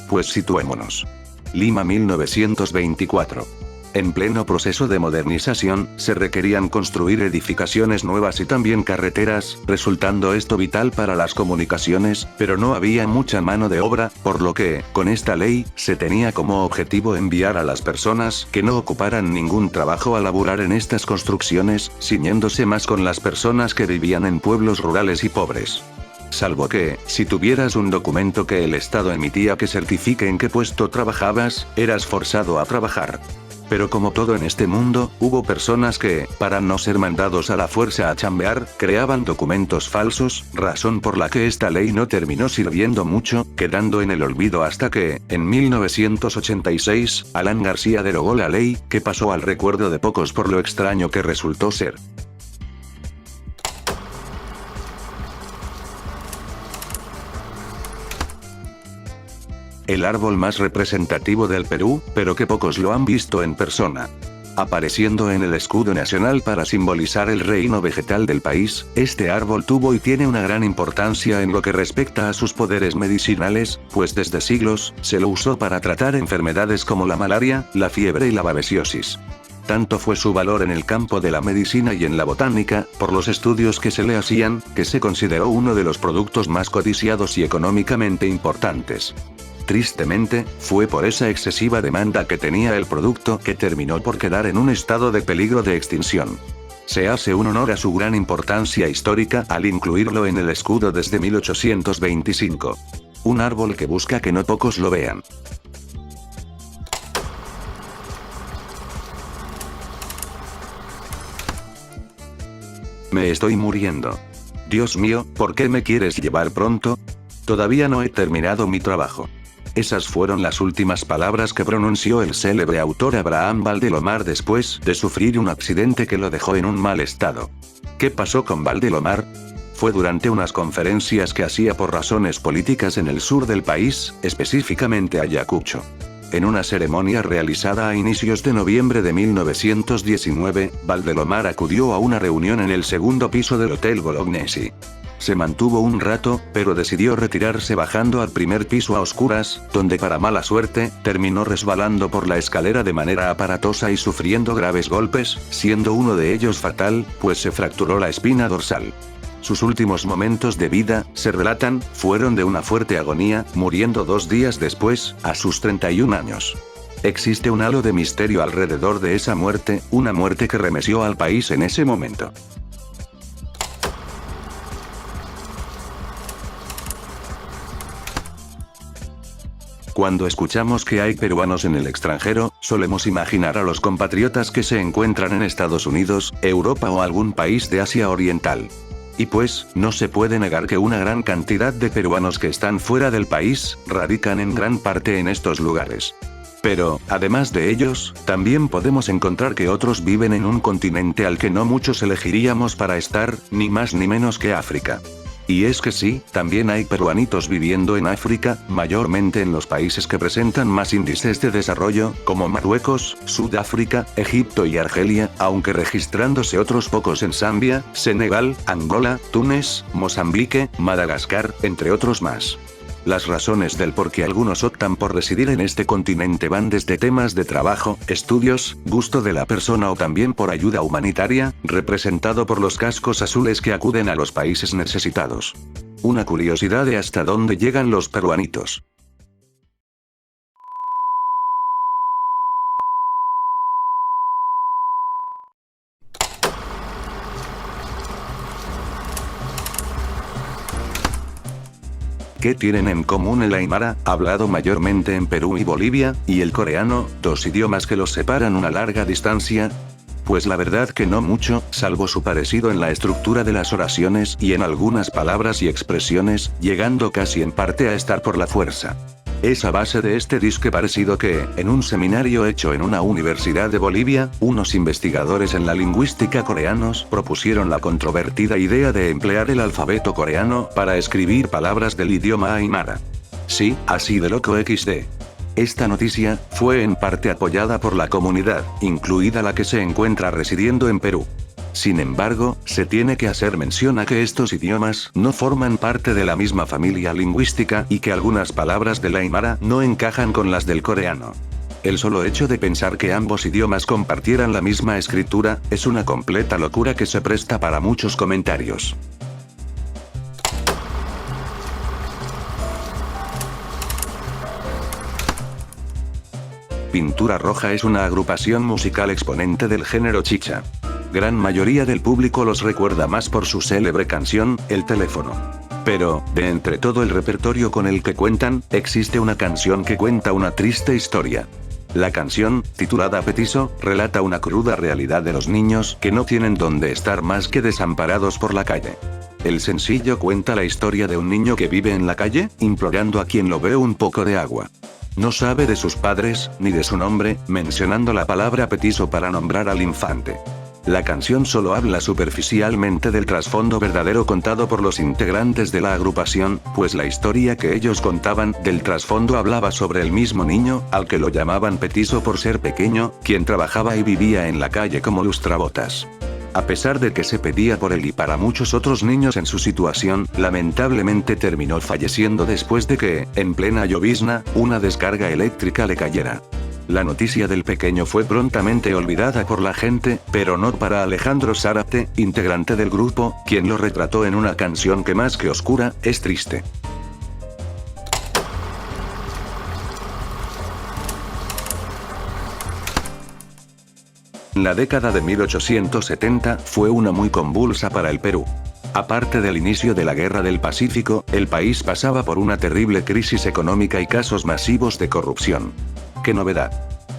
Pues situémonos. Lima 1924. En pleno proceso de modernización, se requerían construir edificaciones nuevas y también carreteras, resultando esto vital para las comunicaciones, pero no había mucha mano de obra, por lo que, con esta ley, se tenía como objetivo enviar a las personas que no ocuparan ningún trabajo a laburar en estas construcciones, ciñéndose más con las personas que vivían en pueblos rurales y pobres. Salvo que, si tuvieras un documento que el Estado emitía que certifique en qué puesto trabajabas, eras forzado a trabajar. Pero como todo en este mundo, hubo personas que, para no ser mandados a la fuerza a chambear, creaban documentos falsos, razón por la que esta ley no terminó sirviendo mucho, quedando en el olvido hasta que, en 1986, Alan García derogó la ley, que pasó al recuerdo de pocos por lo extraño que resultó ser. El árbol más representativo del Perú, pero que pocos lo han visto en persona. Apareciendo en el escudo nacional para simbolizar el reino vegetal del país, este árbol tuvo y tiene una gran importancia en lo que respecta a sus poderes medicinales, pues desde siglos, se lo usó para tratar enfermedades como la malaria, la fiebre y la babesiosis. Tanto fue su valor en el campo de la medicina y en la botánica, por los estudios que se le hacían, que se consideró uno de los productos más codiciados y económicamente importantes. Tristemente, fue por esa excesiva demanda que tenía el producto que terminó por quedar en un estado de peligro de extinción. Se hace un honor a su gran importancia histórica al incluirlo en el escudo desde 1825. Un árbol que busca que no pocos lo vean. Me estoy muriendo. Dios mío, ¿por qué me quieres llevar pronto? Todavía no he terminado mi trabajo. Esas fueron las últimas palabras que pronunció el célebre autor Abraham Valdelomar después de sufrir un accidente que lo dejó en un mal estado. ¿Qué pasó con Valdelomar? Fue durante unas conferencias que hacía por razones políticas en el sur del país, específicamente Ayacucho. En una ceremonia realizada a inicios de noviembre de 1919, Valdelomar acudió a una reunión en el segundo piso del Hotel Bolognesi. Se mantuvo un rato, pero decidió retirarse bajando al primer piso a oscuras, donde para mala suerte, terminó resbalando por la escalera de manera aparatosa y sufriendo graves golpes, siendo uno de ellos fatal, pues se fracturó la espina dorsal. Sus últimos momentos de vida, se relatan, fueron de una fuerte agonía, muriendo 2 días después, a sus 31 años. Existe un halo de misterio alrededor de esa muerte, una muerte que remeció al país en ese momento. Cuando escuchamos que hay peruanos en el extranjero, solemos imaginar a los compatriotas que se encuentran en Estados Unidos, Europa o algún país de Asia Oriental. Y pues, no se puede negar que una gran cantidad de peruanos que están fuera del país, radican en gran parte en estos lugares. Pero, además de ellos, también podemos encontrar que otros viven en un continente al que no muchos elegiríamos para estar, ni más ni menos que África. Y es que sí, también hay peruanitos viviendo en África, mayormente en los países que presentan más índices de desarrollo, como Marruecos, Sudáfrica, Egipto y Argelia, aunque registrándose otros pocos en Zambia, Senegal, Angola, Túnez, Mozambique, Madagascar, entre otros más. Las razones del por qué algunos optan por residir en este continente van desde temas de trabajo, estudios, gusto de la persona o también por ayuda humanitaria, representado por los cascos azules que acuden a los países necesitados. Una curiosidad de hasta dónde llegan los peruanitos. ¿Qué tienen en común el aymara, hablado mayormente en Perú y Bolivia, y el coreano, dos idiomas que los separan una larga distancia? Pues la verdad que no mucho, salvo su parecido en la estructura de las oraciones y en algunas palabras y expresiones, llegando casi en parte a estar por la fuerza. Es a base de este disque parecido que, en un seminario hecho en una universidad de Bolivia, unos investigadores en la lingüística coreanos propusieron la controvertida idea de emplear el alfabeto coreano para escribir palabras del idioma aymara. Sí, así de loco XD. Esta noticia fue en parte apoyada por la comunidad, incluida la que se encuentra residiendo en Perú. Sin embargo, se tiene que hacer mención a que estos idiomas no forman parte de la misma familia lingüística y que algunas palabras del aymara no encajan con las del coreano. El solo hecho de pensar que ambos idiomas compartieran la misma escritura es una completa locura que se presta para muchos comentarios. Pintura Roja es una agrupación musical exponente del género chicha. Gran mayoría del público los recuerda más por su célebre canción, El teléfono. Pero, de entre todo el repertorio con el que cuentan, existe una canción que cuenta una triste historia. La canción, titulada Petiso, relata una cruda realidad de los niños que no tienen dónde estar más que desamparados por la calle. El sencillo cuenta la historia de un niño que vive en la calle, implorando a quien lo ve un poco de agua. No sabe de sus padres, ni de su nombre, mencionando la palabra petiso para nombrar al infante. La canción solo habla superficialmente del trasfondo verdadero contado por los integrantes de la agrupación, pues la historia que ellos contaban del trasfondo hablaba sobre el mismo niño, al que lo llamaban petiso por ser pequeño, quien trabajaba y vivía en la calle como lustrabotas. A pesar de que se pedía por él y para muchos otros niños en su situación, lamentablemente terminó falleciendo después de que, en plena llovizna, una descarga eléctrica le cayera. La noticia del pequeño fue prontamente olvidada por la gente, pero no para Alejandro Zárate, integrante del grupo, quien lo retrató en una canción que más que oscura, es triste. La década de 1870 fue una muy convulsa para el Perú. Aparte del inicio de la Guerra del Pacífico, el país pasaba por una terrible crisis económica y casos masivos de corrupción. ¡Qué novedad!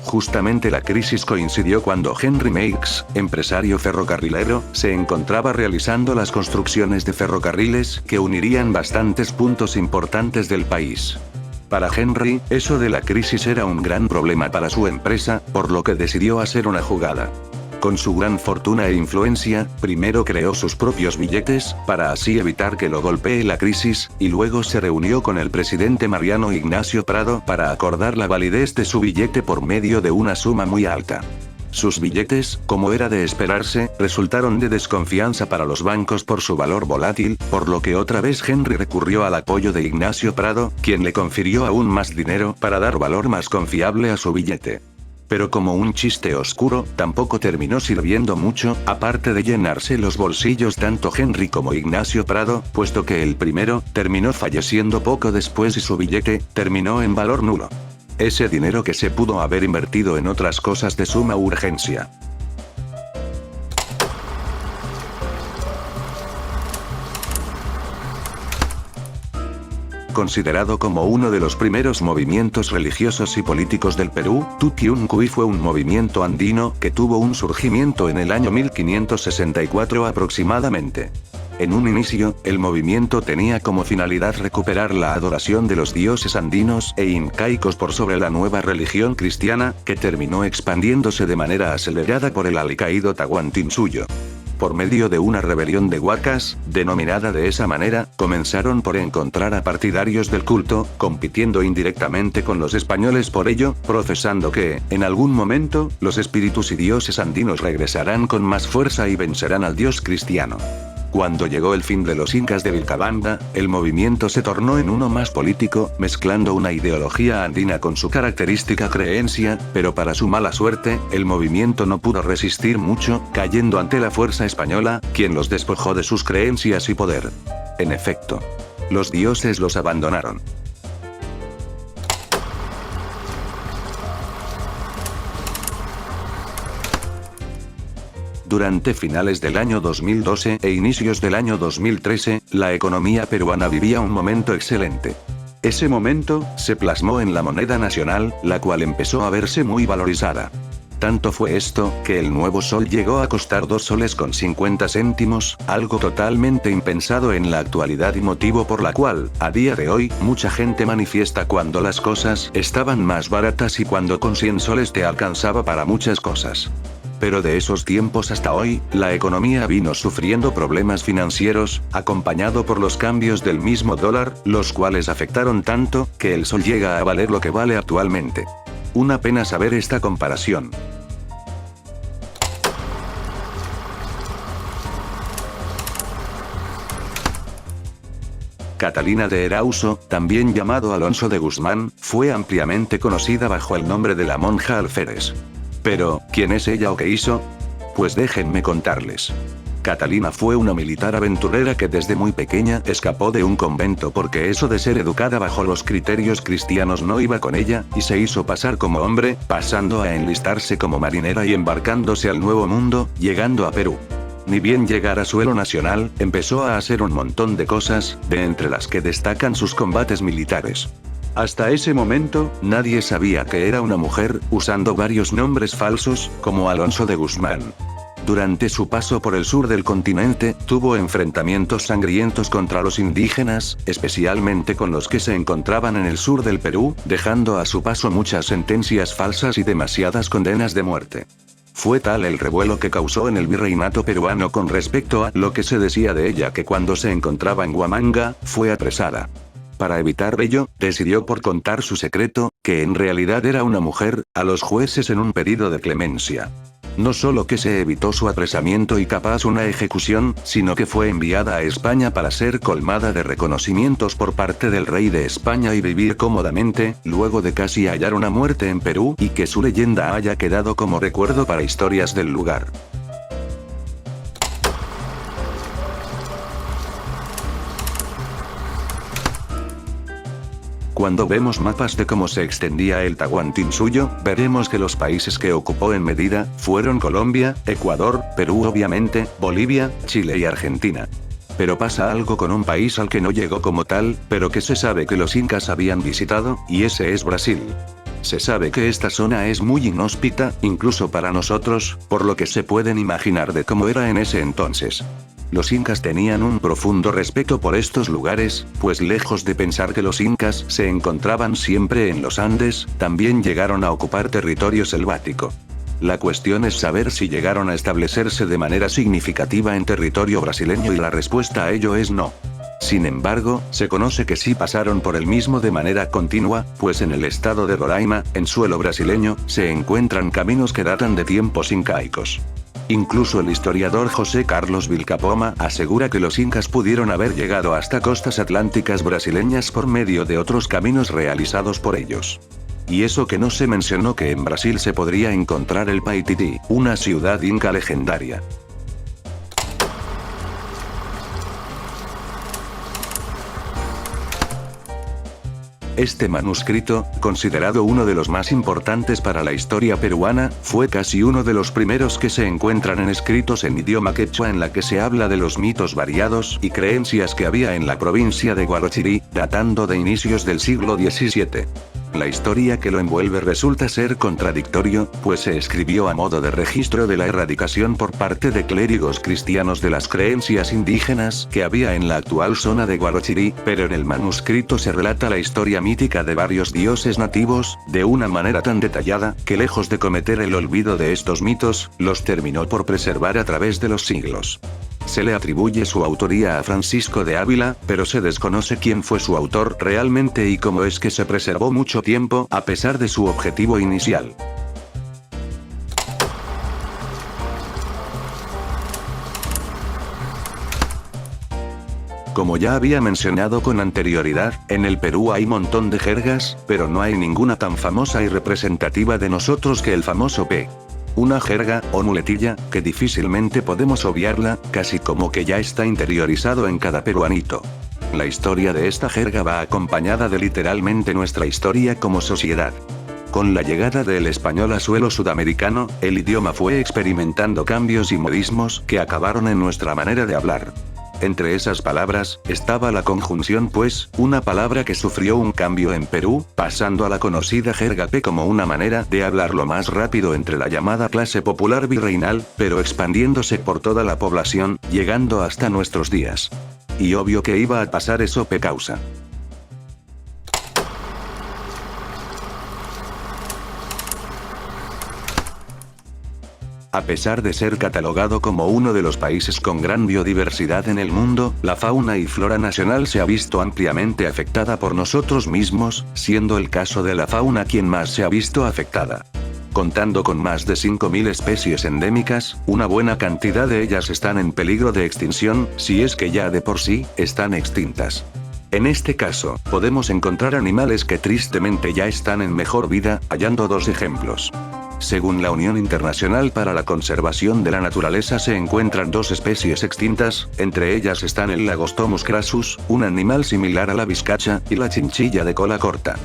Justamente la crisis coincidió cuando Henry Meigs, empresario ferrocarrilero, se encontraba realizando las construcciones de ferrocarriles que unirían bastantes puntos importantes del país. Para Henry, eso de la crisis era un gran problema para su empresa, por lo que decidió hacer una jugada. Con su gran fortuna e influencia, primero creó sus propios billetes, para así evitar que lo golpee la crisis, y luego se reunió con el presidente Mariano Ignacio Prado para acordar la validez de su billete por medio de una suma muy alta. Sus billetes, como era de esperarse, resultaron de desconfianza para los bancos por su valor volátil, por lo que otra vez Henry recurrió al apoyo de Ignacio Prado, quien le confirió aún más dinero para dar valor más confiable a su billete. Pero como un chiste oscuro, tampoco terminó sirviendo mucho, aparte de llenarse los bolsillos tanto Henry como Ignacio Prado, puesto que el primero terminó falleciendo poco después y su billete terminó en valor nulo. Ese dinero que se pudo haber invertido en otras cosas de suma urgencia. Considerado como uno de los primeros movimientos religiosos y políticos del Perú, Tutiuncuy fue un movimiento andino que tuvo un surgimiento en el año 1564 aproximadamente. En un inicio, el movimiento tenía como finalidad recuperar la adoración de los dioses andinos e incaicos por sobre la nueva religión cristiana, que terminó expandiéndose de manera acelerada por el alicaído Tahuantinsuyo. por medio de una rebelión de huacas, denominada de esa manera, comenzaron por encontrar a partidarios del culto, compitiendo indirectamente con los españoles por ello, profesando que, en algún momento, los espíritus y dioses andinos regresarán con más fuerza y vencerán al dios cristiano. Cuando llegó el fin de los incas de Vilcabamba, el movimiento se tornó en uno más político, mezclando una ideología andina con su característica creencia, pero para su mala suerte, el movimiento no pudo resistir mucho, cayendo ante la fuerza española, quien los despojó de sus creencias y poder. En efecto, los dioses los abandonaron. Durante finales del año 2012 e inicios del año 2013, la economía peruana vivía un momento excelente. Ese momento se plasmó en la moneda nacional, la cual empezó a verse muy valorizada. Tanto fue esto, que el nuevo sol llegó a costar 2 soles con 50 céntimos, algo totalmente impensado en la actualidad y motivo por la cual, a día de hoy, mucha gente manifiesta cuando las cosas estaban más baratas y cuando con 100 soles te alcanzaba para muchas cosas. Pero de esos tiempos hasta hoy, la economía vino sufriendo problemas financieros, acompañado por los cambios del mismo dólar, los cuales afectaron tanto, que el sol llega a valer lo que vale actualmente. Una pena saber esta comparación. Catalina de Erauso, también llamado Alonso de Guzmán, fue ampliamente conocida bajo el nombre de la monja alférez. Pero, ¿quién es ella o qué hizo? Pues déjenme contarles. Catalina fue una militar aventurera que desde muy pequeña escapó de un convento porque eso de ser educada bajo los criterios cristianos no iba con ella, y se hizo pasar como hombre, pasando a enlistarse como marinera y embarcándose al Nuevo Mundo, llegando a Perú. Ni bien llegar a suelo nacional, empezó a hacer un montón de cosas, de entre las que destacan sus combates militares. Hasta ese momento, nadie sabía que era una mujer, usando varios nombres falsos, como Alonso de Guzmán. Durante su paso por el sur del continente, tuvo enfrentamientos sangrientos contra los indígenas, especialmente con los que se encontraban en el sur del Perú, dejando a su paso muchas sentencias falsas y demasiadas condenas de muerte. Fue tal el revuelo que causó en el virreinato peruano con respecto a lo que se decía de ella que cuando se encontraba en Huamanga, fue apresada. Para evitar ello, decidió por contar su secreto, que en realidad era una mujer, a los jueces en un pedido de clemencia. No solo que se evitó su apresamiento y capaz una ejecución, sino que fue enviada a España para ser colmada de reconocimientos por parte del rey de España y vivir cómodamente, luego de casi hallar una muerte en Perú y que su leyenda haya quedado como recuerdo para historias del lugar. Cuando vemos mapas de cómo se extendía el Tahuantinsuyo, veremos que los países que ocupó en medida, fueron Colombia, Ecuador, Perú obviamente, Bolivia, Chile y Argentina. Pero pasa algo con un país al que no llegó como tal, pero que se sabe que los incas habían visitado, y ese es Brasil. Se sabe que esta zona es muy inhóspita, incluso para nosotros, por lo que se pueden imaginar de cómo era en ese entonces. Los incas tenían un profundo respeto por estos lugares, pues lejos de pensar que los incas se encontraban siempre en los Andes, también llegaron a ocupar territorio selvático. La cuestión es saber si llegaron a establecerse de manera significativa en territorio brasileño y la respuesta a ello es no. Sin embargo, se conoce que sí pasaron por el mismo de manera continua, pues en el estado de Roraima, en suelo brasileño, se encuentran caminos que datan de tiempos incaicos. Incluso el historiador José Carlos Vilcapoma asegura que los incas pudieron haber llegado hasta costas atlánticas brasileñas por medio de otros caminos realizados por ellos. Y eso que no se mencionó que en Brasil se podría encontrar el Paititi, una ciudad inca legendaria. Este manuscrito, considerado uno de los más importantes para la historia peruana, fue casi uno de los primeros que se encuentran en escritos en idioma quechua en la que se habla de los mitos variados y creencias que había en la provincia de Guarochirí, datando de inicios del siglo XVII. La historia que lo envuelve resulta ser contradictorio, pues se escribió a modo de registro de la erradicación por parte de clérigos cristianos de las creencias indígenas que había en la actual zona de Guarochirí, pero en el manuscrito se relata la historia mítica de varios dioses nativos, de una manera tan detallada, que lejos de cometer el olvido de estos mitos, los terminó por preservar a través de los siglos. Se le atribuye su autoría a Francisco de Ávila, pero se desconoce quién fue su autor realmente y cómo es que se preservó mucho tiempo a pesar de su objetivo inicial. Como ya había mencionado con anterioridad, en el Perú hay montón de jergas, pero no hay ninguna tan famosa y representativa de nosotros que el famoso P. Una jerga, o muletilla, que difícilmente podemos obviarla, casi como que ya está interiorizado en cada peruanito. La historia de esta jerga va acompañada de literalmente nuestra historia como sociedad. Con la llegada del español a suelo sudamericano, el idioma fue experimentando cambios y modismos que acabaron en nuestra manera de hablar. Entre esas palabras, estaba la conjunción pues, una palabra que sufrió un cambio en Perú, pasando a la conocida jerga P como una manera de hablarlo más rápido entre la llamada clase popular virreinal, pero expandiéndose por toda la población, llegando hasta nuestros días. Y obvio que iba a pasar eso P causa. A pesar de ser catalogado como uno de los países con gran biodiversidad en el mundo, la fauna y flora nacional se ha visto ampliamente afectada por nosotros mismos, siendo el caso de la fauna quien más se ha visto afectada. Contando con más de 5.000 especies endémicas, una buena cantidad de ellas están en peligro de extinción, si es que ya de por sí, están extintas. En este caso, podemos encontrar animales que tristemente ya están en mejor vida, hallando dos ejemplos. Según la Unión Internacional para la Conservación de la Naturaleza se encuentran dos especies extintas, entre ellas están el Lagostomus crassus, un animal similar a la vizcacha, y la chinchilla de cola corta.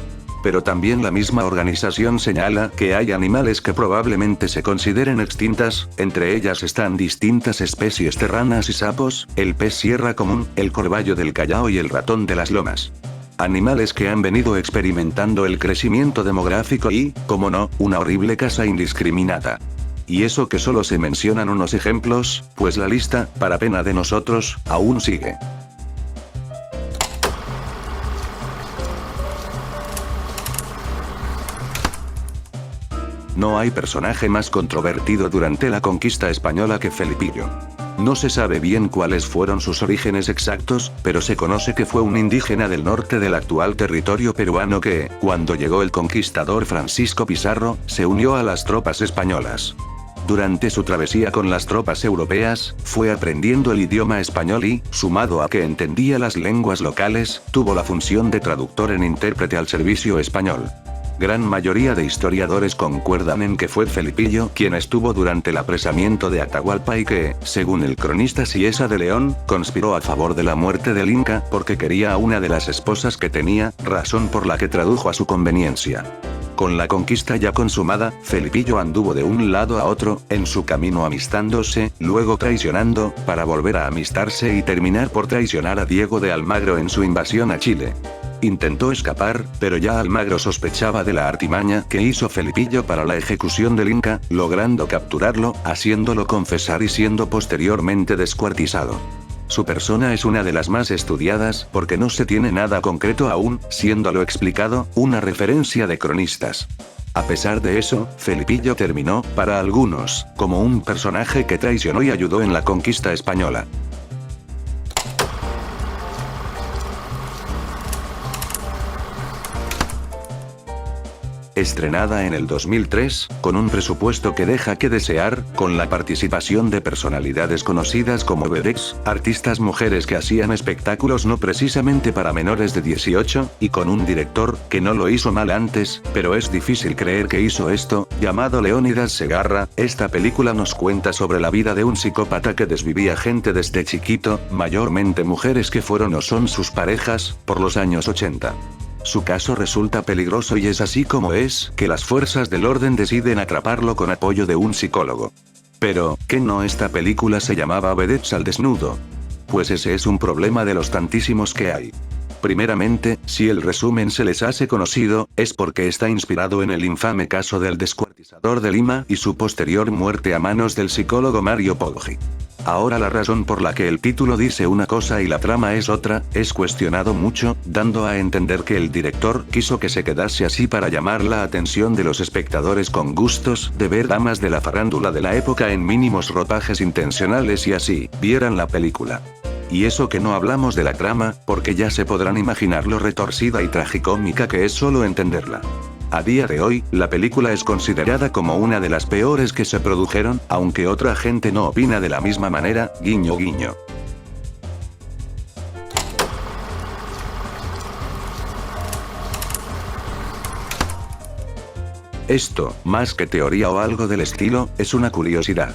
Pero también la misma organización señala que hay animales que probablemente se consideren extintas, entre ellas están distintas especies de ranas y sapos, el pez sierra común, el corvallo del Callao y el ratón de las lomas. Animales que han venido experimentando el crecimiento demográfico y, como no, una horrible caza indiscriminada. Y eso que solo se mencionan unos ejemplos, pues la lista, para pena de nosotros, aún sigue. No hay personaje más controvertido durante la conquista española que Felipillo. No se sabe bien cuáles fueron sus orígenes exactos, pero se conoce que fue un indígena del norte del actual territorio peruano que, cuando llegó el conquistador Francisco Pizarro, se unió a las tropas españolas. Durante su travesía con las tropas europeas, fue aprendiendo el idioma español y, sumado a que entendía las lenguas locales, tuvo la función de traductor en intérprete al servicio español. Gran mayoría de historiadores concuerdan en que fue Felipillo quien estuvo durante el apresamiento de Atahualpa y que, según el cronista Ciesa de León, conspiró a favor de la muerte del Inca porque quería a una de las esposas que tenía, razón por la que tradujo a su conveniencia. Con la conquista ya consumada, Felipillo anduvo de un lado a otro, en su camino amistándose, luego traicionando, para volver a amistarse y terminar por traicionar a Diego de Almagro en su invasión a Chile. Intentó escapar, pero ya Almagro sospechaba de la artimaña que hizo Felipillo para la ejecución del Inca, logrando capturarlo, haciéndolo confesar y siendo posteriormente descuartizado. Su persona es una de las más estudiadas porque no se tiene nada concreto aún, siendo lo explicado, una referencia de cronistas. A pesar de eso, Felipillo terminó, para algunos, como un personaje que traicionó y ayudó en la conquista española. Estrenada en el 2003, con un presupuesto que deja que desear, con la participación de personalidades conocidas como vedettes, artistas mujeres que hacían espectáculos no precisamente para menores de 18, y con un director, que no lo hizo mal antes, pero es difícil creer que hizo esto, llamado Leónidas Segarra. Esta película nos cuenta sobre la vida de un psicópata que desvivía gente desde chiquito, mayormente mujeres que fueron o son sus parejas, por los años 80. Su caso resulta peligroso y es así como es que las fuerzas del orden deciden atraparlo con apoyo de un psicólogo. Pero, ¿qué no esta película se llamaba Vedettes al desnudo? Pues ese es un problema de los tantísimos que hay. Primeramente, si el resumen se les hace conocido, es porque está inspirado en el infame caso del descuartizador de Lima y su posterior muerte a manos del psicólogo Mario Poggi. Ahora la razón por la que el título dice una cosa y la trama es otra, es cuestionado mucho, dando a entender que el director quiso que se quedase así para llamar la atención de los espectadores con gustos de ver damas de la farándula de la época en mínimos ropajes intencionales y así, vieran la película. Y eso que no hablamos de la trama, porque ya se podrán imaginar lo retorcida y tragicómica que es solo entenderla. A día de hoy, la película es considerada como una de las peores que se produjeron, aunque otra gente no opina de la misma manera, guiño guiño. Esto, más que teoría o algo del estilo, es una curiosidad.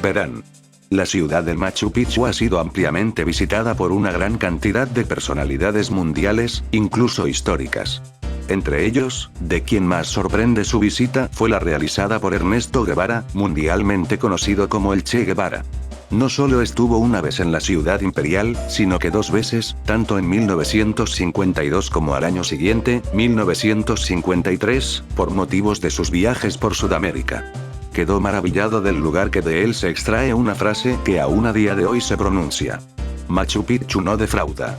Verán. La ciudad del Machu Picchu ha sido ampliamente visitada por una gran cantidad de personalidades mundiales, incluso históricas. Entre ellos, de quien más sorprende su visita fue la realizada por Ernesto Guevara, mundialmente conocido como el Che Guevara. No solo estuvo una vez en la ciudad imperial, sino que 2 veces, tanto en 1952 como al año siguiente, 1953, por motivos de sus viajes por Sudamérica. Quedó maravillado del lugar que de él se extrae una frase que aún a día de hoy se pronuncia. Machu Picchu no defrauda.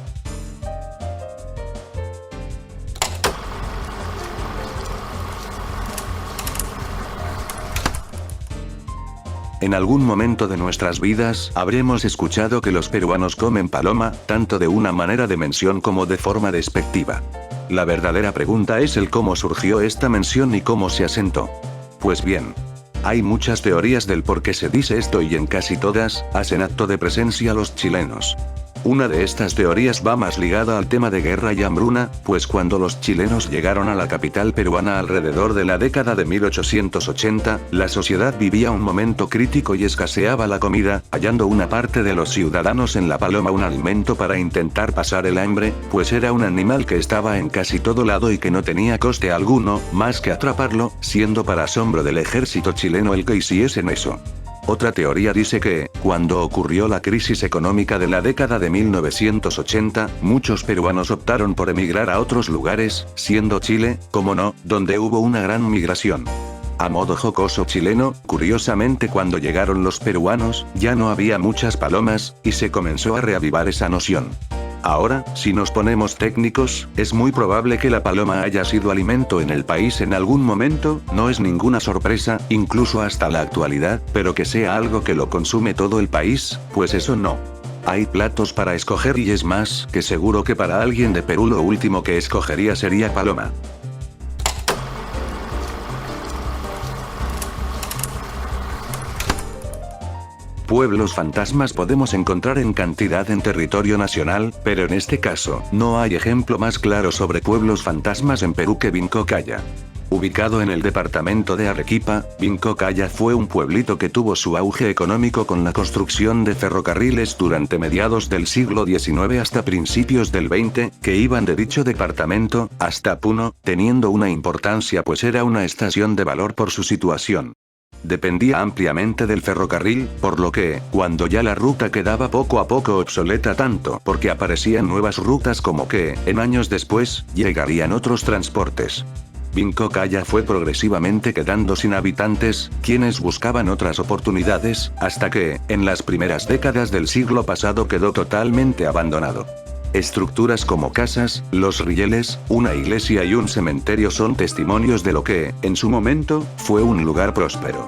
En algún momento de nuestras vidas, habremos escuchado que los peruanos comen paloma, tanto de una manera de mención como de forma despectiva. La verdadera pregunta es el cómo surgió esta mención y cómo se asentó. Pues bien. Hay muchas teorías del por qué se dice esto y en casi todas, hacen acto de presencia los chilenos. Una de estas teorías va más ligada al tema de guerra y hambruna, pues cuando los chilenos llegaron a la capital peruana alrededor de la década de 1880, la sociedad vivía un momento crítico y escaseaba la comida, hallando una parte de los ciudadanos en la paloma un alimento para intentar pasar el hambre, pues era un animal que estaba en casi todo lado y que no tenía coste alguno, más que atraparlo, siendo para asombro del ejército chileno el que hiciesen eso. Otra teoría dice que, cuando ocurrió la crisis económica de la década de 1980, muchos peruanos optaron por emigrar a otros lugares, siendo Chile, como no, donde hubo una gran migración. A modo jocoso chileno, curiosamente cuando llegaron los peruanos, ya no había muchas palomas, y se comenzó a reavivar esa noción. Ahora, si nos ponemos técnicos, es muy probable que la paloma haya sido alimento en el país en algún momento, no es ninguna sorpresa, incluso hasta la actualidad, pero que sea algo que lo consume todo el país, pues eso no. Hay platos para escoger y es más, que seguro que para alguien de Perú lo último que escogería sería paloma. Pueblos fantasmas podemos encontrar en cantidad en territorio nacional, pero en este caso, no hay ejemplo más claro sobre pueblos fantasmas en Perú que Vincocaya. Ubicado en el departamento de Arequipa, Vincocaya fue un pueblito que tuvo su auge económico con la construcción de ferrocarriles durante mediados del siglo XIX hasta principios del XX, que iban de dicho departamento, hasta Puno, teniendo una importancia pues era una estación de valor por su situación. Dependía ampliamente del ferrocarril, por lo que, cuando ya la ruta quedaba poco a poco obsoleta tanto porque aparecían nuevas rutas como que, en años después, llegarían otros transportes. Vincocaya fue progresivamente quedando sin habitantes, quienes buscaban otras oportunidades, hasta que, en las primeras décadas del siglo pasado quedó totalmente abandonado. Estructuras como casas, los rieles, una iglesia y un cementerio son testimonios de lo que, en su momento, fue un lugar próspero.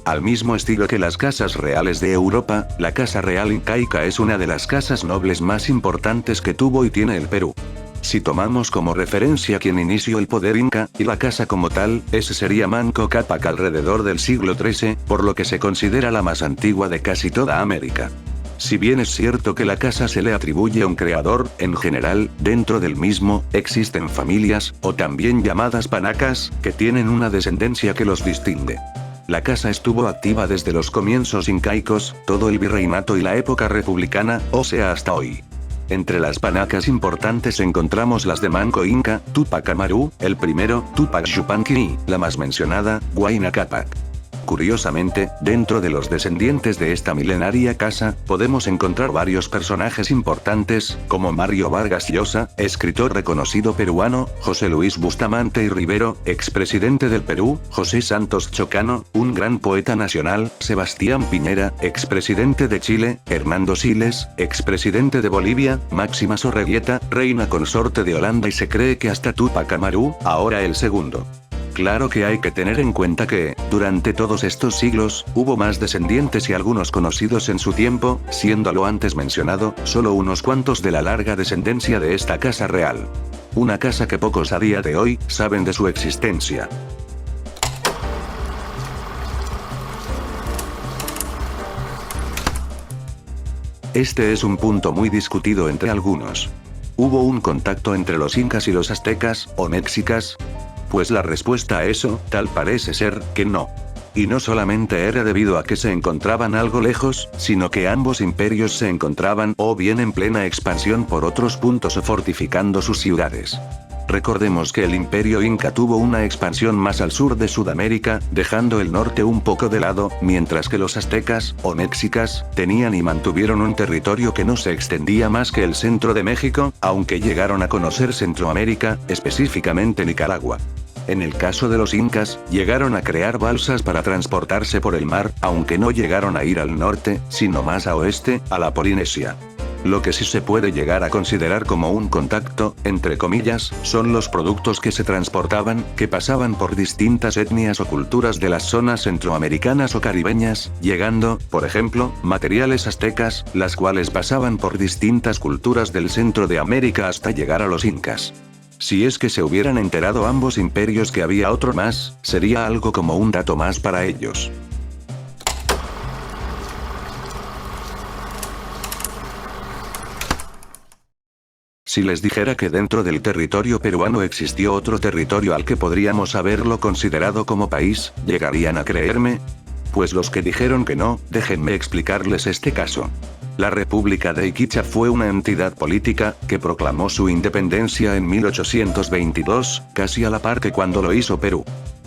Al mismo estilo que las casas reales de Europa, la Casa Real Incaica es una de las casas nobles más importantes que tuvo y tiene el Perú. Si tomamos como referencia quien inició el poder inca, y la casa como tal, ese sería Manco Cápac alrededor del siglo XIII, por lo que se considera la más antigua de casi toda América. Si bien es cierto que la casa se le atribuye a un creador, en general, dentro del mismo, existen familias, o también llamadas panacas, que tienen una descendencia que los distingue. La casa estuvo activa desde los comienzos incaicos, todo el virreinato y la época republicana, o sea hasta hoy. Entre las panacas importantes encontramos las de Manco Inca, Tupac Amaru, el primero, Tupac Yupanqui y, la más mencionada, Huayna Cápac. Curiosamente, dentro de los descendientes de esta milenaria casa, podemos encontrar varios personajes importantes, como Mario Vargas Llosa, escritor reconocido peruano, José Luis Bustamante y Rivero, expresidente del Perú, José Santos Chocano, un gran poeta nacional, Sebastián Piñera, expresidente de Chile, Hernando Siles, expresidente de Bolivia, Máxima Zorreguieta, reina consorte de Holanda y se cree que hasta Túpac Amaru, ahora el segundo. Claro que hay que tener en cuenta que, durante todos estos siglos, hubo más descendientes y algunos conocidos en su tiempo, siendo lo antes mencionado, solo unos cuantos de la larga descendencia de esta casa real. Una casa que pocos a día de hoy, saben de su existencia. Este es un punto muy discutido entre algunos. ¿Hubo un contacto entre los incas y los aztecas, o mexicas? Pues la respuesta a eso, tal parece ser, que no. Y no solamente era debido a que se encontraban algo lejos, sino que ambos imperios se encontraban o bien en plena expansión por otros puntos o fortificando sus ciudades. Recordemos que el imperio inca tuvo una expansión más al sur de Sudamérica, dejando el norte un poco de lado, mientras que los aztecas, o mexicas, tenían y mantuvieron un territorio que no se extendía más que el centro de México, aunque llegaron a conocer Centroamérica, específicamente Nicaragua. En el caso de los incas, llegaron a crear balsas para transportarse por el mar, aunque no llegaron a ir al norte, sino más a oeste, a la Polinesia. Lo que sí se puede llegar a considerar como un contacto, entre comillas, son los productos que se transportaban, que pasaban por distintas etnias o culturas de las zonas centroamericanas o caribeñas, llegando, por ejemplo, materiales aztecas, las cuales pasaban por distintas culturas del centro de América hasta llegar a los incas. Si es que se hubieran enterado ambos imperios que había otro más, sería algo como un dato más para ellos. Si les dijera que dentro del territorio peruano existió otro territorio al que podríamos haberlo considerado como país, ¿llegarían a creerme? Pues los que dijeron que no, déjenme explicarles este caso. La República de Iquicha fue una entidad política, que proclamó su independencia en 1822, casi a la par que cuando lo hizo Perú.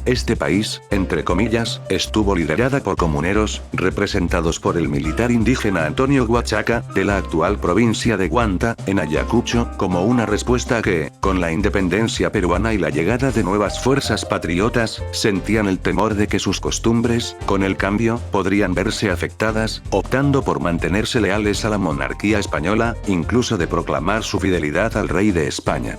Este país, entre comillas, estuvo liderada por comuneros, representados por el militar indígena Antonio Huachaca, de la actual provincia de Huanta, en Ayacucho, como una respuesta a que, con la independencia peruana y la llegada de nuevas fuerzas patriotas, sentían el temor de que sus costumbres, con el cambio, podrían verse afectadas, optando por mantenerse leales a la monarquía española, incluso de proclamar su fidelidad al rey de España.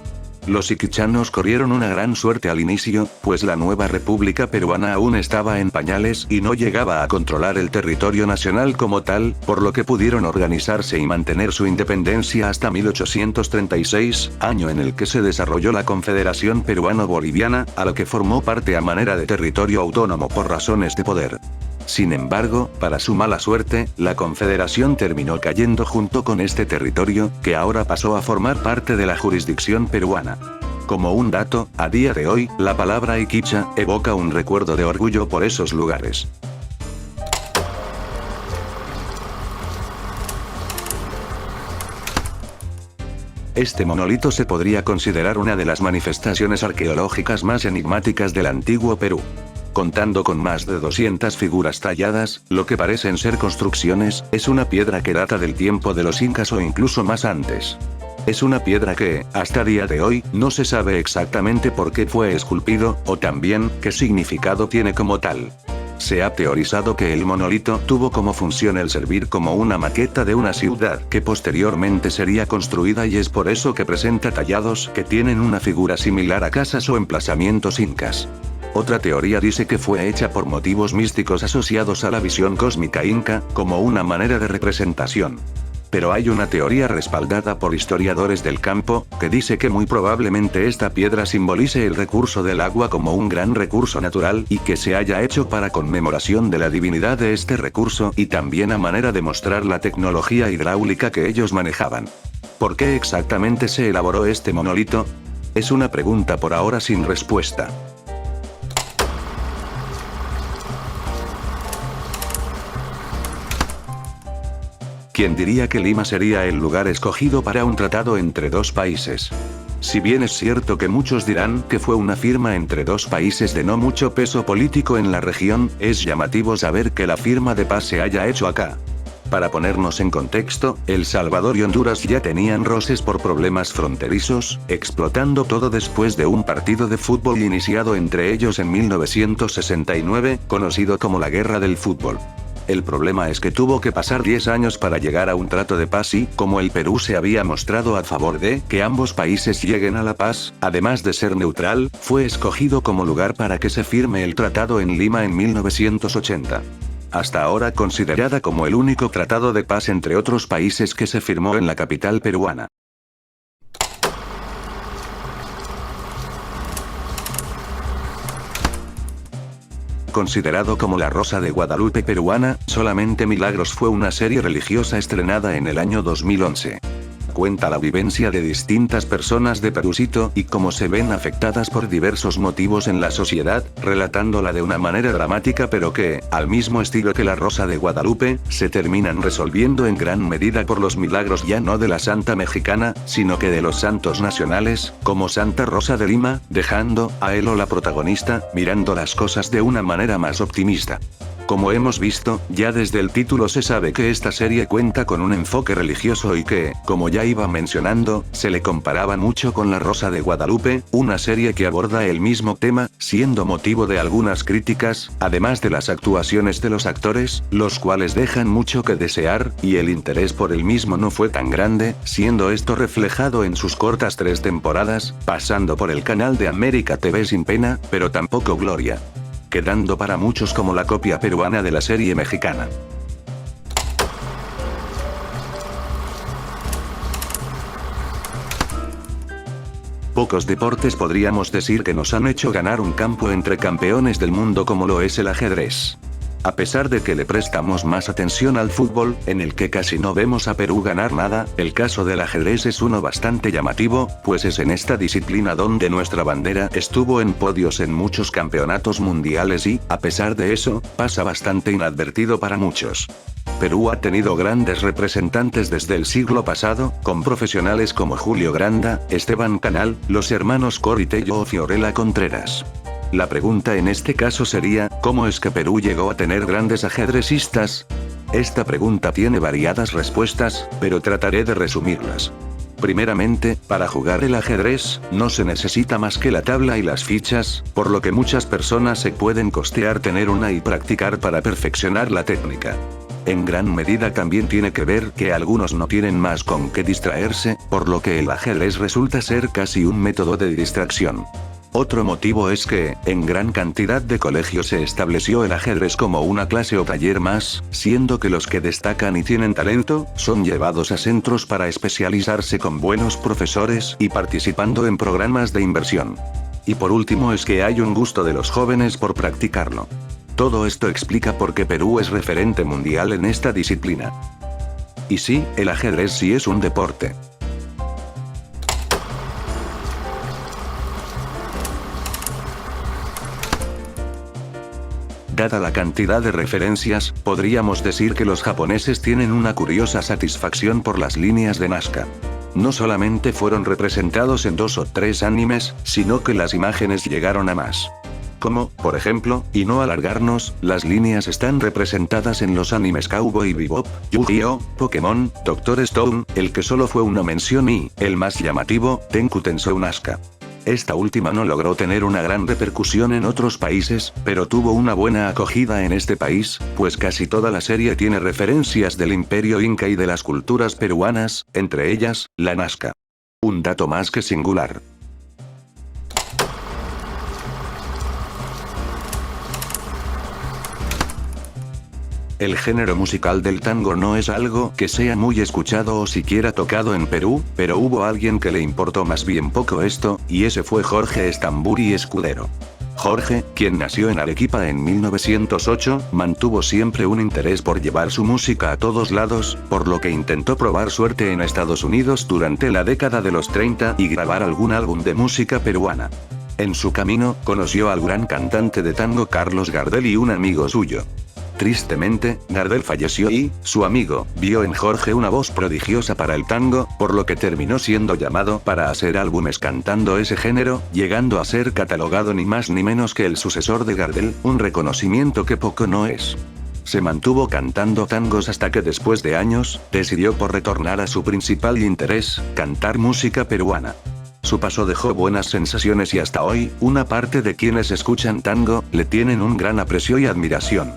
Los iquichanos corrieron una gran suerte al inicio, pues la nueva República Peruana aún estaba en pañales y no llegaba a controlar el territorio nacional como tal, por lo que pudieron organizarse y mantener su independencia hasta 1836, año en el que se desarrolló la Confederación Peruano-Boliviana, a la que formó parte a manera de territorio autónomo por razones de poder. Sin embargo, para su mala suerte, la Confederación terminó cayendo junto con este territorio, que ahora pasó a formar parte de la jurisdicción peruana. Como un dato, a día de hoy, la palabra Iquicha evoca un recuerdo de orgullo por esos lugares. Este monolito se podría considerar una de las manifestaciones arqueológicas más enigmáticas del antiguo Perú. Contando con más de 200 figuras talladas, lo que parecen ser construcciones, es una piedra que data del tiempo de los incas o incluso más antes. Es una piedra que, hasta día de hoy, no se sabe exactamente por qué fue esculpido, o también, qué significado tiene como tal. Se ha teorizado que el monolito tuvo como función el servir como una maqueta de una ciudad que posteriormente sería construida y es por eso que presenta tallados que tienen una figura similar a casas o emplazamientos incas. Otra teoría dice que fue hecha por motivos místicos asociados a la visión cósmica inca, como una manera de representación. Pero hay una teoría respaldada por historiadores del campo, que dice que muy probablemente esta piedra simbolice el recurso del agua como un gran recurso natural y que se haya hecho para conmemoración de la divinidad de este recurso y también a manera de mostrar la tecnología hidráulica que ellos manejaban. ¿Por qué exactamente se elaboró este monolito? Es una pregunta por ahora sin respuesta. ¿Quién diría que Lima sería el lugar escogido para un tratado entre dos países? Si bien es cierto que muchos dirán que fue una firma entre dos países de no mucho peso político en la región, es llamativo saber que la firma de paz se haya hecho acá. Para ponernos en contexto, El Salvador y Honduras ya tenían roces por problemas fronterizos, explotando todo después de un partido de fútbol iniciado entre ellos en 1969, conocido como la Guerra del Fútbol. El problema es que tuvo que pasar 10 años para llegar a un trato de paz y, como el Perú se había mostrado a favor de que ambos países lleguen a la paz, además de ser neutral, fue escogido como lugar para que se firme el tratado en Lima en 1980. Hasta ahora considerada como el único tratado de paz entre otros países que se firmó en la capital peruana. Considerado como la Rosa de Guadalupe peruana, Solamente Milagros fue una serie religiosa estrenada en el año 2011. Cuenta la vivencia de distintas personas de Perucito y cómo se ven afectadas por diversos motivos en la sociedad, relatándola de una manera dramática pero que, al mismo estilo que la Rosa de Guadalupe, se terminan resolviendo en gran medida por los milagros ya no de la santa mexicana, sino que de los santos nacionales, como Santa Rosa de Lima, dejando a Elo la protagonista, mirando las cosas de una manera más optimista. Como hemos visto, ya desde el título se sabe que esta serie cuenta con un enfoque religioso y que, como ya iba mencionando, se le comparaba mucho con La Rosa de Guadalupe, una serie que aborda el mismo tema, siendo motivo de algunas críticas, además de las actuaciones de los actores, los cuales dejan mucho que desear, y el interés por el mismo no fue tan grande, siendo esto reflejado en sus cortas 3 temporadas, pasando por el canal de América TV sin pena, pero tampoco gloria, quedando para muchos como la copia peruana de la serie mexicana. Pocos deportes podríamos decir que nos han hecho ganar un campo entre campeones del mundo como lo es el ajedrez. A pesar de que le prestamos más atención al fútbol, en el que casi no vemos a Perú ganar nada, el caso del ajedrez es uno bastante llamativo, pues es en esta disciplina donde nuestra bandera estuvo en podios en muchos campeonatos mundiales y, a pesar de eso, pasa bastante inadvertido para muchos. Perú ha tenido grandes representantes desde el siglo pasado, con profesionales como Julio Granda, Esteban Canal, los hermanos Coritello o Fiorella Contreras. La pregunta en este caso sería, ¿cómo es que Perú llegó a tener grandes ajedrecistas? Esta pregunta tiene variadas respuestas, pero trataré de resumirlas. Primeramente, para jugar el ajedrez, no se necesita más que la tabla y las fichas, por lo que muchas personas se pueden costear tener una y practicar para perfeccionar la técnica. En gran medida también tiene que ver que algunos no tienen más con qué distraerse, por lo que el ajedrez resulta ser casi un método de distracción. Otro motivo es que, en gran cantidad de colegios se estableció el ajedrez como una clase o taller más, siendo que los que destacan y tienen talento, son llevados a centros para especializarse con buenos profesores y participando en programas de inversión. Y por último es que hay un gusto de los jóvenes por practicarlo. Todo esto explica por qué Perú es referente mundial en esta disciplina. Y sí, el ajedrez sí es un deporte. Dada la cantidad de referencias, podríamos decir que los japoneses tienen una curiosa satisfacción por las líneas de Nazca. No solamente fueron representados en 2 o 3 animes, sino que las imágenes llegaron a más. Como, por ejemplo, y no alargarnos, las líneas están representadas en los animes Cowboy Bebop, Yu-Gi-Oh!, Pokémon, Doctor Stone, el que solo fue una mención y, el más llamativo, Tenku Tensou Nazca. Esta última no logró tener una gran repercusión en otros países, pero tuvo una buena acogida en este país, pues casi toda la serie tiene referencias del Imperio Inca y de las culturas peruanas, entre ellas, la Nazca. Un dato más que singular. El género musical del tango no es algo que sea muy escuchado o siquiera tocado en Perú, pero hubo alguien que le importó más bien poco esto, y ese fue Jorge Estamburi Escudero. Jorge, quien nació en Arequipa en 1908, mantuvo siempre un interés por llevar su música a todos lados, por lo que intentó probar suerte en Estados Unidos durante la década de los 30 y grabar algún álbum de música peruana. En su camino, conoció al gran cantante de tango Carlos Gardel y un amigo suyo. Tristemente, Gardel falleció y, su amigo, vio en Jorge una voz prodigiosa para el tango, por lo que terminó siendo llamado para hacer álbumes cantando ese género, llegando a ser catalogado ni más ni menos que el sucesor de Gardel, un reconocimiento que poco no es. Se mantuvo cantando tangos hasta que después de años, decidió por retornar a su principal interés, cantar música peruana. Su paso dejó buenas sensaciones y hasta hoy, una parte de quienes escuchan tango, le tienen un gran aprecio y admiración.